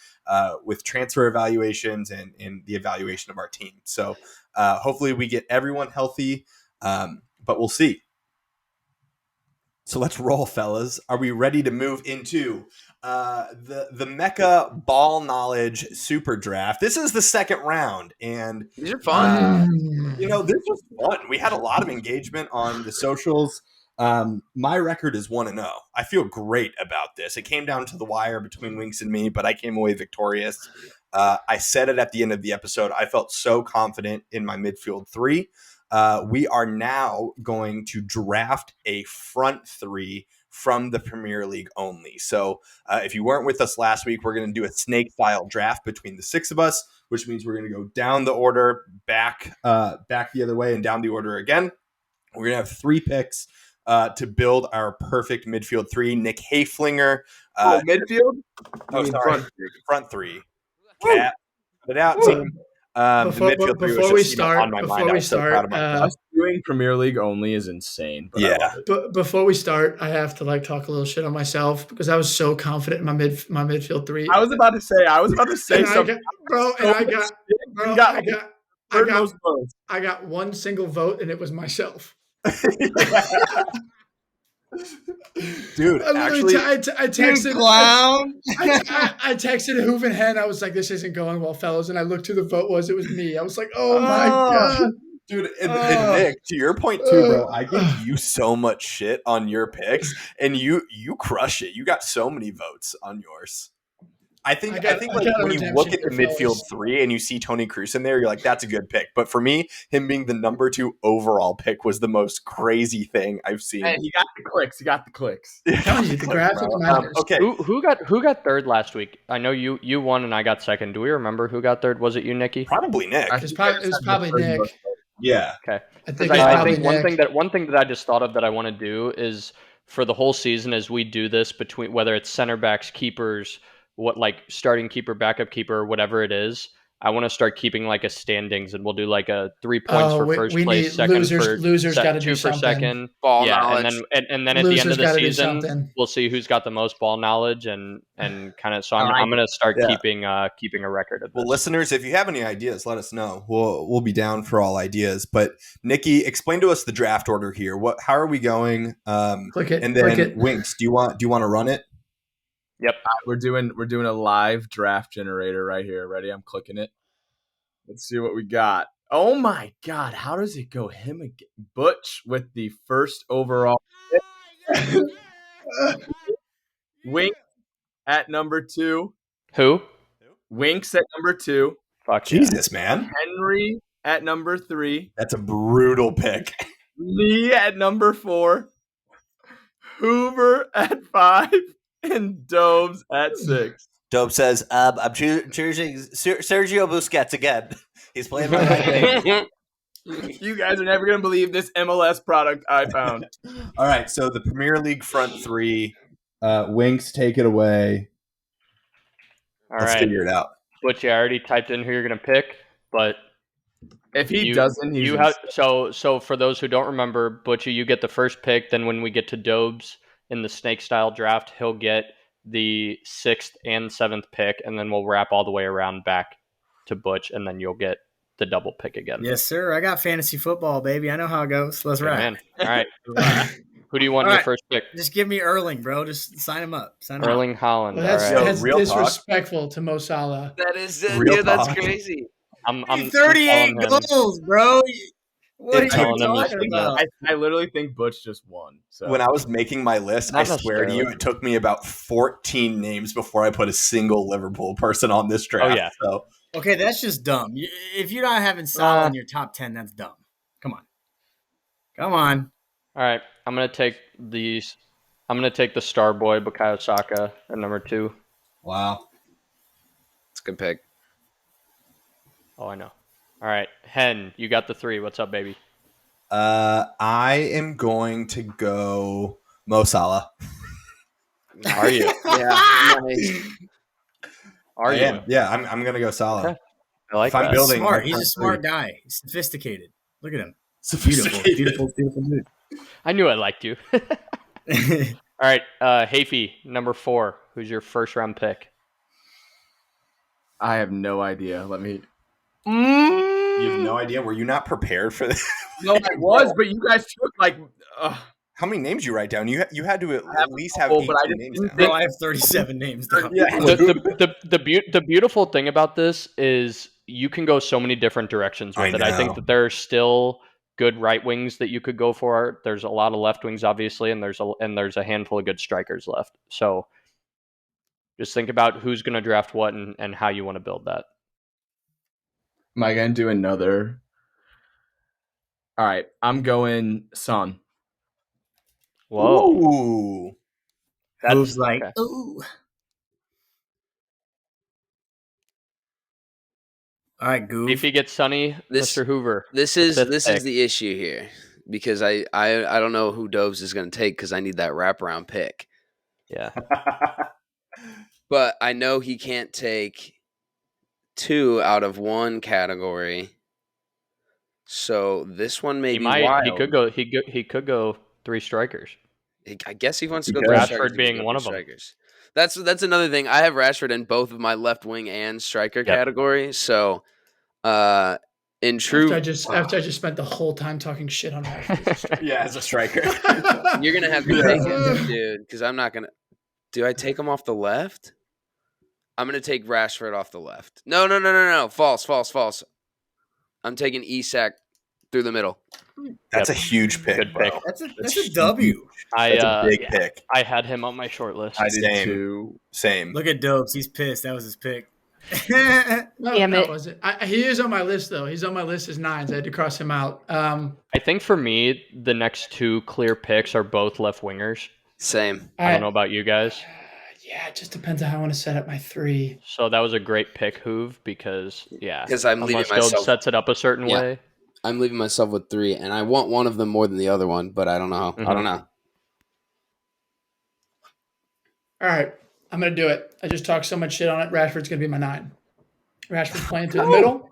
with transfer evaluations and the evaluation of our team. So hopefully we get everyone healthy, but we'll see. So let's roll, fellas. Are we ready to move into the Mecca Ball Knowledge Super Draft? This is the second round, and these are fun. This was fun. We had a lot of engagement on the socials. My record is 1-0. I feel great about this. It came down to the wire between Winks and me, but I came away victorious. I said it at the end of the episode. I felt so confident in my midfield 3. We are now going to draft a front 3 from the Premier League only. So if you weren't with us last week, we're going to do a snake style draft between the 6 of us, which means we're going to go down the order, back the other way, and down the order again. We're going to have 3 picks to build our perfect midfield 3. Nick Hayflinger. Midfield? Sorry. Front 3. Cat. Put it out, team. Before we start, us doing Premier League only is insane. But yeah. I love it. But before we start, I have to talk a little shit on myself because I was so confident in my midfield 3. I was about to say something, I got one single vote, and it was myself. Dude, I texted clown. I texted Hoove and Hen. I was like, "This isn't going well, fellas." And I looked who the vote was. It was me. I was like, "Oh my god, dude!" And Nick, to your point too, bro. I give you so much shit on your picks, and you crush it. You got so many votes on yours. I think when you look at the midfield 3 and you see Tony Cruz in there, you're like, that's a good pick. But for me, him being the number 2 overall pick was the most crazy thing I've seen. Hey, you got the clicks. I'm telling you, the graphic matters. Okay. Who got third last week? I know you won and I got second. Do we remember who got third? Was it you, Nikki? Probably Nick. It was probably Nick. Yeah. Okay. I think one thing that I just thought of that I want to do is for the whole season as we do this between whether it's center backs, keepers, starting keeper, backup keeper, whatever it is, I want to start keeping a standings, and we'll do a 3 points for first place, second losers got to do 2 for something. Second, ball knowledge, and then at the end of the season, we'll see who's got the most ball knowledge and kind of. So I'm going to start keeping a record of this. Well, listeners, if you have any ideas, let us know. We'll be down for all ideas. But Nikki, explain to us the draft order here. How are we going? Click it. And then Winks, do you want to run it? Yep. We're doing a live draft generator right here. Ready? I'm clicking it. Let's see what we got. Oh my God. How does it go? Him again. Butch with the first overall pick. Winks at number 2. Who? Winks at number 2. Fuck yeah. Jesus, man. Henry at number 3. That's a brutal pick. Me at number 4. Hoover at 5. And Dobes at 6. Dope says, I'm choosing Sergio Busquets again. He's playing my right wing. You guys are never going to believe this MLS product I found. All right, so the Premier League front three. Winks, take it away. All Let's right. figure it out. Butch, I already typed in who you're going to pick, but If he doesn't, he's you have so for those who don't remember, Butchie, you get the first pick. Then when we get to Dobes in the snake style draft, he'll get the 6th and 7th pick, and then we'll wrap all the way around back to Butch, and then you'll get the double pick again. Yes, sir. I got fantasy football, baby. I know how it goes. Let's Okay, ride. man. All right. Who do you want All in your right. first pick? Just give me Erling, bro. Just sign him up. Erling Haaland. Well, that's, all right. that's real talk. disrespectful to Mo Salah. That is Real dude, that's talk. crazy. I'm 38 telling him. goals, bro. What are you telling him this talking is not- about? I literally think Butch just won. So When I was making my list, Not I swear to you, necessarily. it took me about 14 names before I put a single Liverpool person on this draft. Oh, yeah. So Okay, that's just dumb. If you're not having Salah in your top 10, that's dumb. Come on. Come on. All right. I'm gonna take the star boy Bukayo Saka at number 2. wow. It's a good pick. Oh, I know. All right, Hen, you got the 3. What's up, baby? I am going to go Mo Salah. Are you? Yeah, nice. Are I you? am. Yeah, I'm gonna go Salah. Okay. I like If I'm that. building Smart. my He's a front smart three. guy. He's sophisticated. Look at him. Sophisticated. Beautiful dude. I knew I liked you. All right, Hafey, number 4. Who's your first round pick? I have no idea. Let me. You have no idea. Were you not prepared for this? No, I was, but you guys took like. How many names you write down? You had to I have at least a have couple, 18 but I names didn't down. Bro, I have 37 names down. Yeah. The beautiful thing about this is you can go so many different directions with I it. I think know. that there are still good right wings that you could go for. There's a lot of left wings, obviously, and there's a handful of good strikers left. So just think about who's going to draft what and how you want to build that. Am I gonna do another? All right, I'm going Son. Whoa. Ooh. Who's like, okay. ooh. All right, Goof. If he gets Sonny, Mr. Hoover. This is fifth this pick. is the issue here because I don't know who Doves is going to take because I need that wraparound pick. Yeah. But I know he can't take 2 out of 1 category. So this one may He be might. wild. He could go 3 strikers. I guess he wants to go Because- three Rashford strikers, he being can go one three of them. strikers. That's another thing. I have Rashford in both of my left wing and striker category. So, in true, After I just spent the whole time talking shit on Rashford. Yeah, as a striker. you're gonna have to take him, dude, because I'm not gonna. Do I take him off the left? I'm gonna take Rashford off the left. No. False. I'm taking Isak through the middle. That's a huge pick, Good bro. pick. That's a W. That's a big pick. I had him on my short list. I did Same. too. Same. Look at Dopes. He's pissed. That was his pick. No, Damn it. it wasn't. He is on my list though. He's on my list as 9s. I had to cross him out. I think for me, the next 2 clear picks are both left wingers. Same. I don't know about you guys. Yeah, it just depends on how I want to set up my 3. So that was a great pick, Hoove, because I'm leaving unless Dope myself. sets it up a certain Yeah. way. I'm leaving myself with 3, and I want one of them more than the other one, but I don't know. I don't know. All right, I'm gonna do it. I just talked so much shit on it. Rashford's gonna be my 9. Rashford's playing through the middle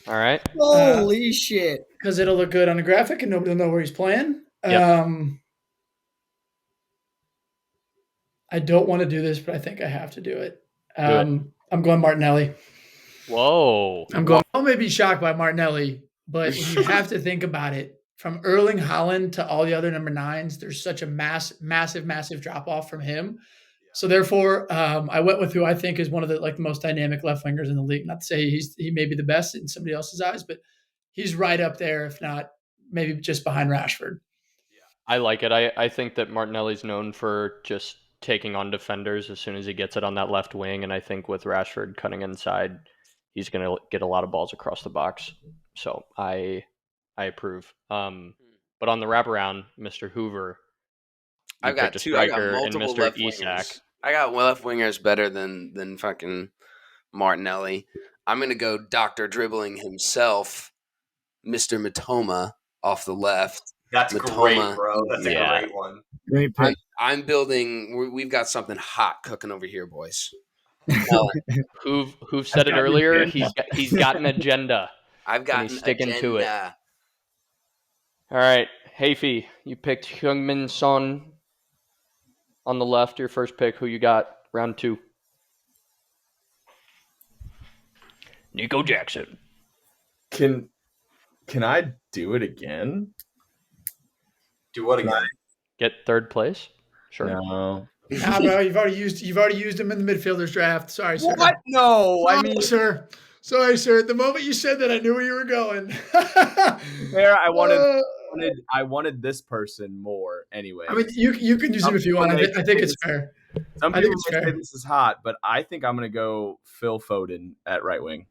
All right. Holy shit. because it'll look good on the graphic and nobody will know where he's playing. Yep. I don't want to do this, but I think I have to do it. Do it. I'm going Martinelli. Whoa. I may be shocked by Martinelli, but when you have to think about it, from Erling Haaland to all the other number 9s, there's such a massive drop off from him. So therefore, I went with who I think is one of the most dynamic left wingers in the league. Not to say he may be the best in somebody else's eyes, but he's right up there, if not maybe just behind Rashford. I like it. I think that Martinelli's known for just taking on defenders as soon as he gets it on that left wing, and I think with Rashford cutting inside, he's going to get a lot of balls across the box. So I approve. But on the wraparound, Mr. Hoover, I've got two. I got and multiple Mr. left Isak. wingers. I got left wingers better than fucking Martinelli. I'm gonna go Dr. Dribbling himself, Mr. Matoma off the left. That's Matoma, great, bro. That's a great one. Great pick. I'm building. We've got something hot cooking over here, boys. Who've said it earlier? He's got an agenda. I've got and he's sticking agenda. to it. All right, Heifi, you picked Heung-min Son on the left. Your first pick. Who you got? Round 2. Nico Jackson. Can I do it again? Do what again? Get third place? Sure. No. Nah, bro, you've already used him in the midfielders draft. Sorry, sir. What? No. I mean, sir. Sorry, sir. The moment you said that, I knew where you were going. there. I wanted this person more anyway. I mean, you can use him if you want. I think it's fair. Some I think people it's may fair. say this is hot, but I think I'm going to go Phil Foden at right wing.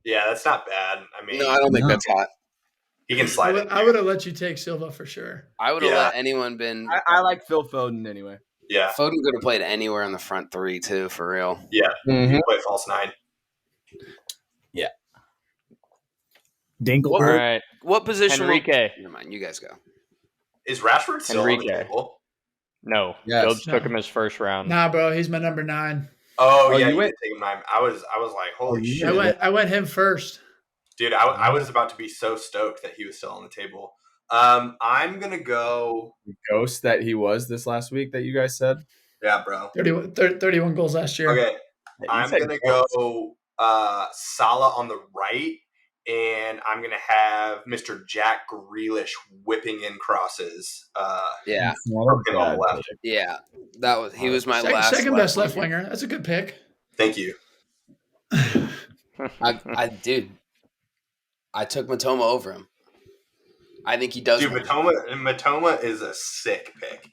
Yeah, that's not bad. I mean, No, I don't think that's hot. he can slide it. I would have let you take Silva for sure. I would have let anyone been. I like Phil Foden anyway. Yeah. Foden could have played anywhere in the front 3 too, for real. Yeah. Mm-hmm. You play false 9. Yeah. Dingle. All right. What position? Enrique. Never mind. You guys go. Is Rashford still on the table? No. Yes. Jobs took him his first round. Nah, bro, he's my number 9. Oh, yeah, you you went- did take him 9. I was like, holy shit. I went him first. Dude, I was about to be so stoked that he was still on the table. I'm going to go. Ghost that he was this last week that you guys said. Yeah, bro. 31 goals last year. Okay. You I'm said going to Ghost. go Salah on the right, and I'm going to have Mr. Jack Grealish whipping in crosses. Yeah, Working on the left. yeah. He was my Second last best left winger. That's a good pick. Thank you. Dude, I took Matoma over him. I think he does. Dude, Matoma is a sick pick.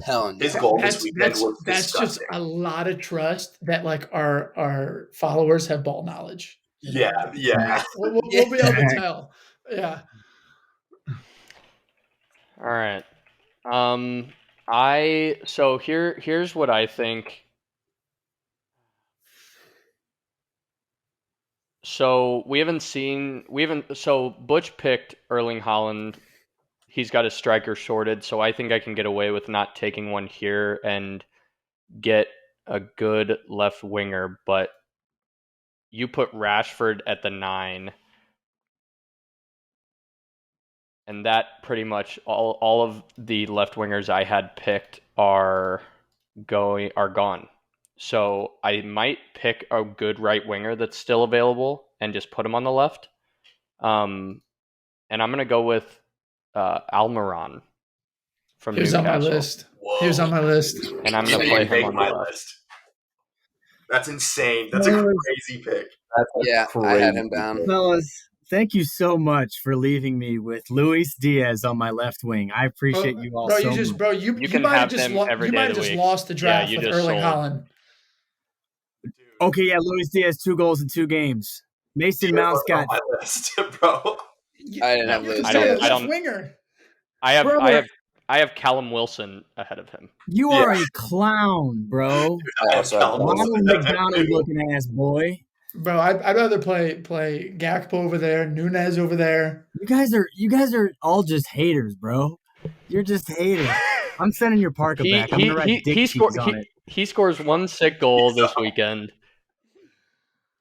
Telling you. His goal this weekend was That's just disgusting. a lot of trust that like our followers have ball knowledge. Yeah. We'll be able to tell. Yeah. All right. Here's what I think. So Butch picked Erling Haaland. He's got his striker sorted, so I think I can get away with not taking one here and get a good left winger, but you put Rashford at the 9. And that pretty much all of the left wingers I had picked are gone. So I might pick a good right winger that's still available and just put him on the left. And I'm gonna go with Almiron from He was Newcastle. on my list. Whoa. He was on my list. And I'm gonna play him on the left. list. That's insane. That's a crazy pick. I had him down. Fellas, thank you so much for leaving me with Luis Diaz on my left wing. I appreciate you all so much. You can might have have him every you day might of have the just week. lost the draft you with just Erling sold. Haaland. Okay, yeah, Luis Diaz 2 goals in 2 games. Mason Mount's got. On my list, bro. I didn't have Luis I Diaz. don't- winger. I Brother. have Callum Wilson ahead of him. You are a clown, bro. Ronald McDonald looking ass boy. Bro, I'd rather play Gakpo over there, Nunez over there. You guys are all just haters, bro. You're just haters. I'm sending your parka back. I'm gonna write dick cheeks on it. He scores 1 sick goal this weekend.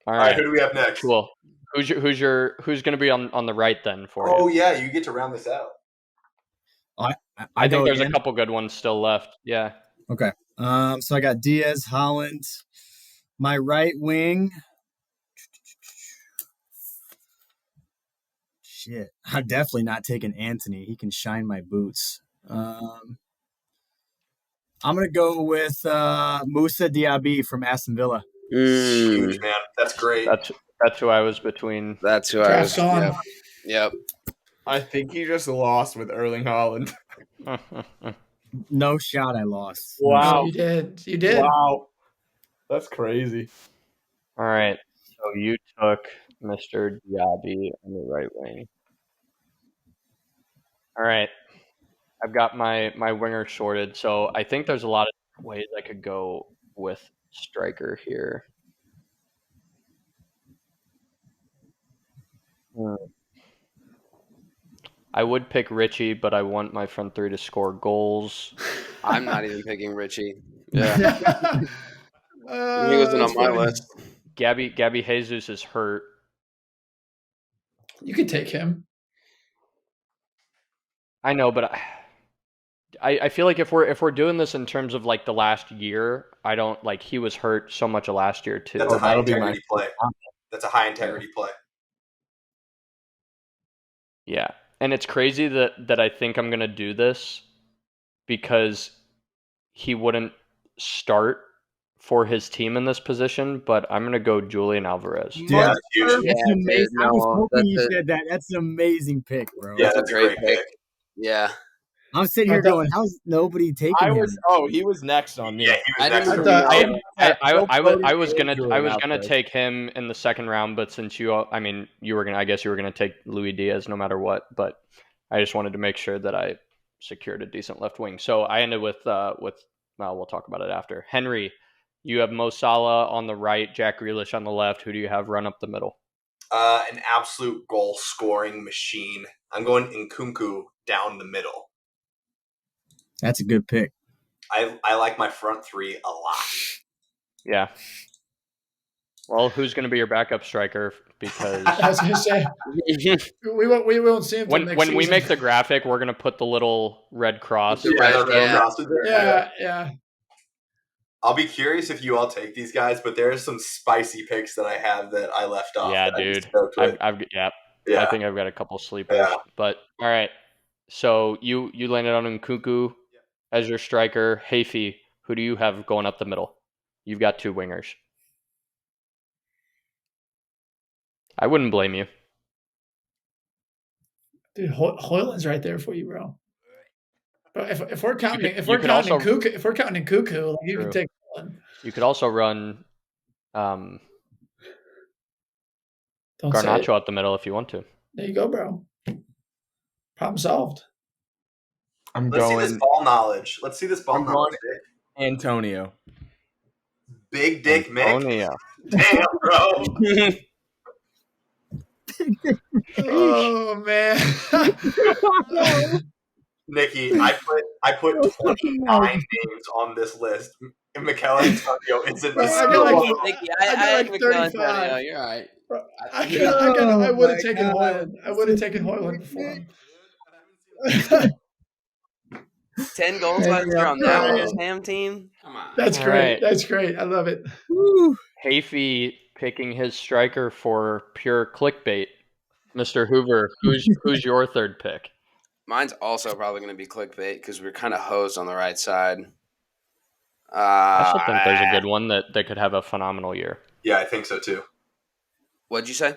All All right, right, who do we have next? cool. Who's going to be on the right then for Oh, you? yeah, you get to round this out. I think there's again. a couple good ones still left. Yeah. Okay. So I got Diaz, Holland. My right wing. Shit. I'm definitely not taking Anthony. He can shine my boots. I'm gonna go with Moussa Diaby from Aston Villa. Huge, man. That's great. That's who I was between. That's who I was. Draft's on. Yep. I think he just lost with Erling Haaland. No shot I lost. Wow. You did. Wow. That's crazy. All right. So you took Mr. Diaby on the right wing. All right. I've got my winger sorted. So I think there's a lot of ways I could go with striker here. I would pick Richie, but I want my front three to score goals. I'm not even picking Richie. Yeah. He wasn't on That's my funny. list. Gabby Jesus is hurt. You could take him. I know, but I feel like if we're doing this in terms of like the last year, I don't like he was hurt so much of last year too. That's a high that'll be integrity play. That's a high integrity play. Yeah. And it's crazy that I think I'm gonna do this because he wouldn't start for his team in this position, but I'm gonna go Julian Alvarez. Yeah, that's huge. That's Yeah, amazing. dude, I was no, hoping you that's a- said that. That's an amazing pick, bro. Yeah, That's a that's a great great pick. Yeah. I'm sitting here I thought- going, how's nobody taking I him? was. He was next on me. Yeah, he was I next. didn't to even me. I was gonna take him in the second round, but since you were gonna take Luis Diaz no matter what, but I just wanted to make sure that I secured a decent left wing. So I ended with we'll talk about it after. Henry, you have Mo Salah on the right, Jack Grealish on the left. Who do you have run up the middle? An absolute goal scoring machine. I'm going Nkunku down the middle. That's a good pick. I like my front three a lot. Yeah. Well, who's going to be your backup striker? Because I was going to say we won't see him till next when we season. make the graphic, we're going to put the little red cross. The red- the red yeah. crosses there. Yeah. I'll be curious if you all take these guys, but there's some spicy picks that I have that I left off. Yeah, that I'm dude. stoked with. I think I've got a couple sleepers. Yeah. But all right. So you landed on Nkunku as your striker. Hafey, who do you have going up the middle? You've got two wingers. I wouldn't blame you. Dude, Hoyland's right there for you, bro. But if we're counting Nkunku, like, you can take one. You could also run Don't say it. Garnacho up the middle if you want to. There you go, bro. Problem solved. Let's see this ball knowledge. I'm going Antonio. Big Dick Mick. Antonio. Damn, bro. Oh man. Nikki, I put 29 names on this list. Mikel Antonio isn't Bro, this. I got like- Nikki, I got like Mikel 35. Antonio, you're all right. I would have my taken God. Hoyland. I would have taken Hoyland before him. 10 goals last year on that West Ham team. Come on. That's All great. right. That's great. I love it. Hafey picking his striker for pure clickbait. Mr. Hoover, who's your third pick? Mine's also probably going to be clickbait because we're kind of hosed on the right side. I still think there's a good one that could have a phenomenal year. Yeah, I think so too. What'd you say?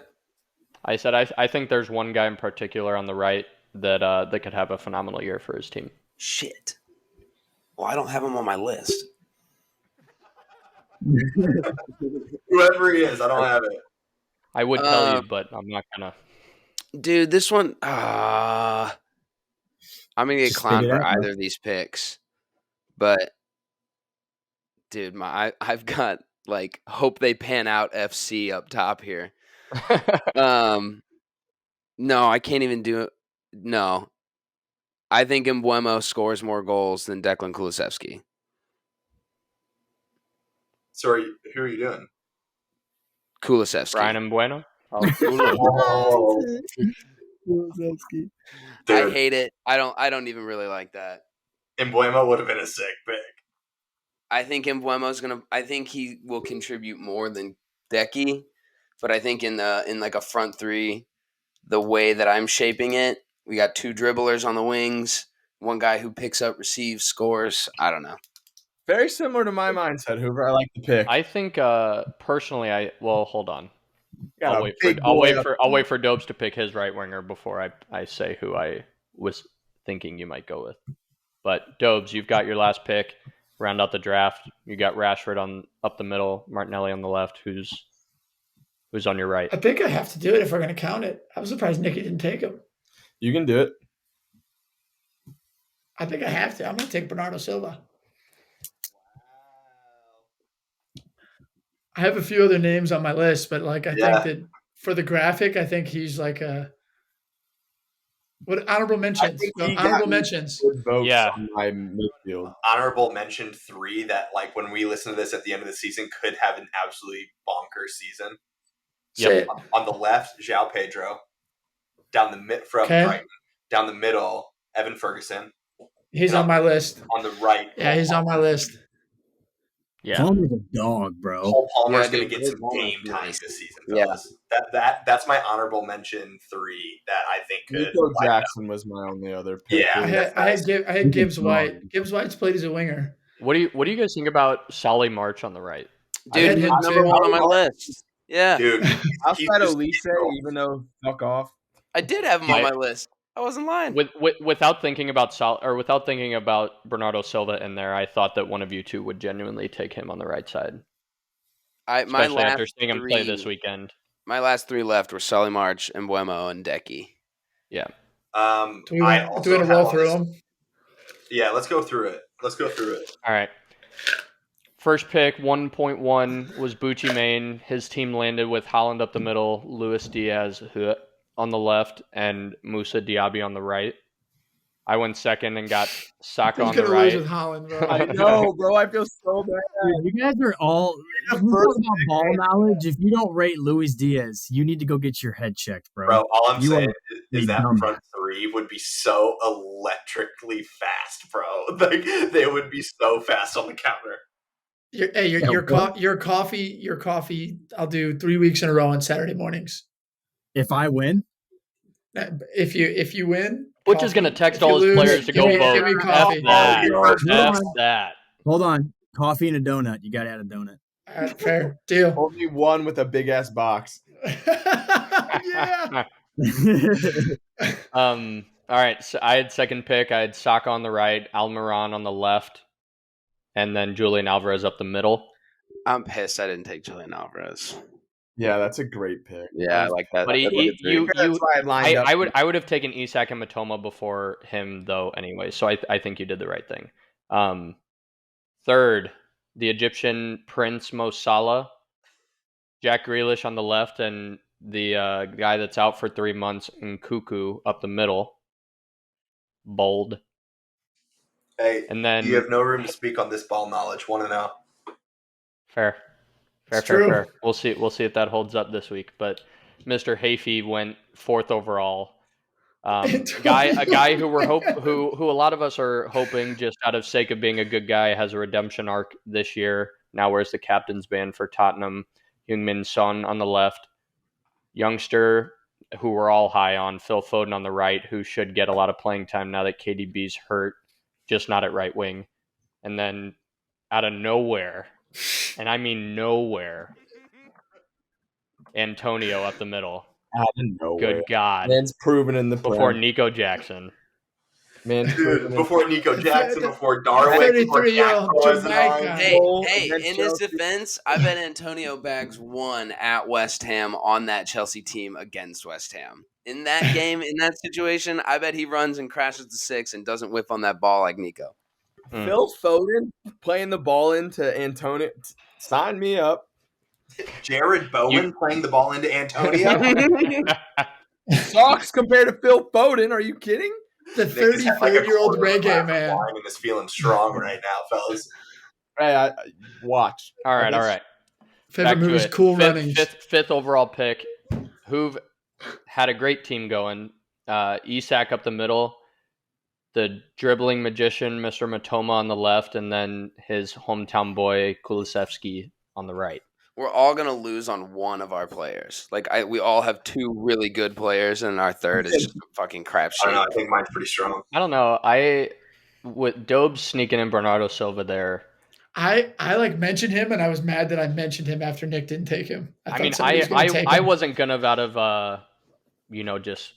I said I think there's one guy in particular on the right that could have a phenomenal year for his team. Shit. Well, I don't have him on my list. Whoever he is, I don't have it. I would tell you, but I'm not gonna. Dude, this one, I'm going to get Spit clowned it for out, either of these picks. But, dude, I've got, like, hope they pan out FC up top here. No, I can't even do it. No. I think Mbeumo scores more goals than Declan Kulusevski. So who are you doing? Kulusevski. Brian Mbueno. Oh, I dude. hate it. I don't even really like that. Mbuemo would have been a sick pick. I think I think he will contribute more than Decky, but I think in like a front three, the way that I'm shaping it, we got two dribblers on the wings, one guy who picks up, receives, scores. I don't know. Very similar to my mindset, Hoover. I like the pick. I think personally, hold on. Got I'll a wait big for I'll boy wait up for I'll wait for Dobes to pick his right winger before I say who I was thinking you might go with. But Dobes, you've got your last pick. Round out the draft. You got Rashford on up the middle, Martinelli on the left. Who's Who's on your right? I think I have to do it if we're going to count it. I'm surprised Nicky didn't take him. You can do it. I think I have to. I'm going to take Bernardo Silva. I have a few other names on my list, but I think that for the graphic, I think he's like a what honorable mentions. Honorable mentions. Good votes Yeah. on my midfield. Honorable mention 3 that when we listen to this at the end of the season could have an absolutely bonkers season. Yep. On the left, João Pedro. Down the mid from Brighton. Down the middle, Evan Ferguson. He's on my list. On the right, yeah, he's on my list. Yeah, Palmer's a dog, bro. Cole Palmer's going to get some game time this season, fellas. That's my honorable mention 3 that I think could. Nico Jackson was my only other pick. Yeah, I had Gibbs White. Gibbs White's played as a winger. What do you guys think about Solly March on the right? Dude, he's number 1 on my list. Yeah, dude. Outside Elise, even though fuck off. I did have him on my list. I wasn't lying. Without thinking about without thinking about Bernardo Silva in there, I thought that one of you two would genuinely take him on the right side. Especially after seeing him play this weekend. My last 3 left were Solly March, Mbuemo, and Decky. Yeah. Do we want to roll through them? Yeah, let's go through it. All right. First pick, 1.1, was Bucci Main. His team landed with Holland up the middle, Luis Diaz on the left, and Moussa Diaby on the right. I went second and got Saka on the right. Lose with Holland, bro. I know, bro. I feel so bad. Dude, you guys are all about ball knowledge. If you don't rate Luis Diaz, you need to go get your head checked, bro. Bro, all I'm saying is that front 3 would be so electrically fast, bro. They would be so fast on the counter. Your coffee. I'll do 3 weeks in a row on Saturday mornings. If I win, if you win, Butch is going to text all his players to go vote. Give me coffee. F that. Hold on, coffee and a donut. You got to add a donut. All right, fair deal. Only one with a big ass box. Yeah. All right, so I had second pick. I had Saka on the right, Almiron on the left, and then Julian Alvarez up the middle. I'm pissed I didn't take Julian Alvarez. Yeah, that's a great pick. Yeah, I like that. But I would have taken Isak and Matoma before him though anyway. So I think you did the right thing. Third, the Egyptian Prince Mo Salah, Jack Grealish on the left, and the guy that's out for 3 months, Nkuku, up the middle. Bold. Hey, and then you have no room to speak on this ball knowledge. Want to know? Fair. We'll see if that holds up this week. But Mr. Hayfie went 4th overall. A guy who who a lot of us are hoping, just out of sake of being a good guy, has a redemption arc this year. Now wears the captain's band for Tottenham. Heung-min Son on the left. Youngster who we're all high on, Phil Foden on the right, who should get a lot of playing time now that KDB's hurt, just not at right wing. And then out of nowhere, and I mean nowhere, Antonio up the middle. Out of nowhere. Good God. Man's proven in the before Nico Jackson. Before Nico Jackson, before Darwin, before Hey, in his defense, I bet Antonio bags 1 at West Ham on that Chelsea team against West Ham. In that game, in that situation, I bet he runs and crashes the 6 and doesn't whiff on that ball like Nico. Phil Foden playing the ball into Antonio. Sign me up. Jared Bowen playing the ball into Antonio. Sucks compared to Phil Foden. Are you kidding? The 34-year-old reggae man. And is feeling strong right now, fellas. Hey, watch. All right. Favorite movie's Cool Runnings. Fifth overall pick. Who've had a great team going. Isak up the middle. The dribbling magician, Mr. Matoma, on the left, and then his hometown boy, Kulusevski, on the right. We're all going to lose on one of our players. We all have 2 really good players, and our third is just a fucking crapshoot. I don't know. I think mine's pretty strong. I don't know. With Dobes sneaking in Bernardo Silva there. I mentioned him, and I was mad that I mentioned him after Nick didn't take him. I wasn't going to out of, just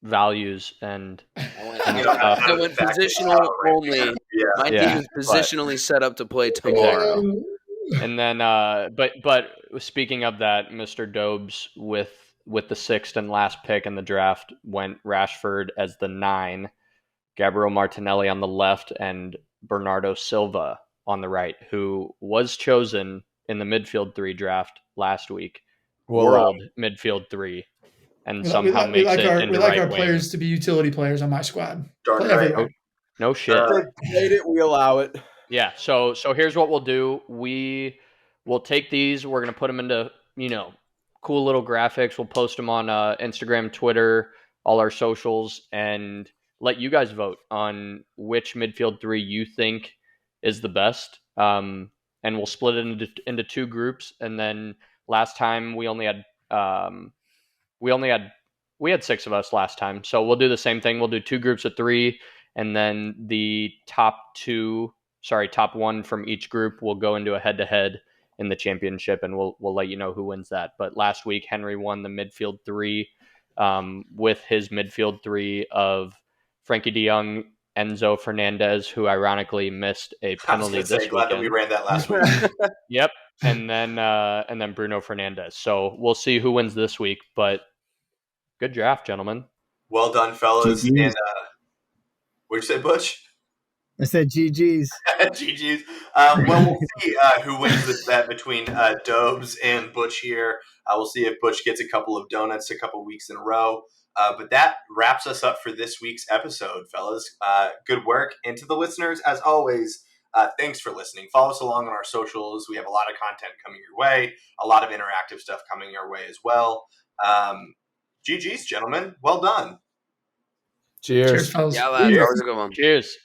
values and I went positional only. My team is positionally set up to play tomorrow. And then, but speaking of that, Mr. Dobes with the 6th and last pick in the draft went Rashford as the 9, Gabriel Martinelli on the left, and Bernardo Silva on the right, who was chosen in the midfield 3 draft last week, world midfield 3, and somehow makes it into right wing. Players to be utility players on my squad. Darn Play right. everywhere. No shit. Made it, we allow it. Yeah. So here's what we'll do. We'll take these. We're gonna put them into cool little graphics. We'll post them on Instagram, Twitter, all our socials, and let you guys vote on which midfield 3 you think is the best. And we'll split it into 2 groups. And then last time we had 6 of us last time, so we'll do the same thing. We'll do 2 groups of 3, and then the top 1 from each group will go into a head-to-head in the championship, and we'll let you know who wins that. But last week, Henry won the midfield 3 with his midfield 3 of Frankie de Jong, Enzo Fernandez, who ironically missed a penalty this weekend. Glad that we ran that last week. Yep, and then Bruno Fernandez. So we'll see who wins this week, but good draft, gentlemen. Well done, fellas. GG's. And what'd you say, Butch? I said GG's. GG's. Well, we'll see who wins this bet between Dobes and Butch here. We'll see if Butch gets a couple of donuts a couple weeks in a row. But that wraps us up for this week's episode, fellas. Good work. And to the listeners, as always, thanks for listening. Follow us along on our socials. We have a lot of content coming your way, a lot of interactive stuff coming your way as well. GG's, gentlemen. Well done. Cheers. Cheers, fellas. Yeah, lads. That was a good one. Cheers.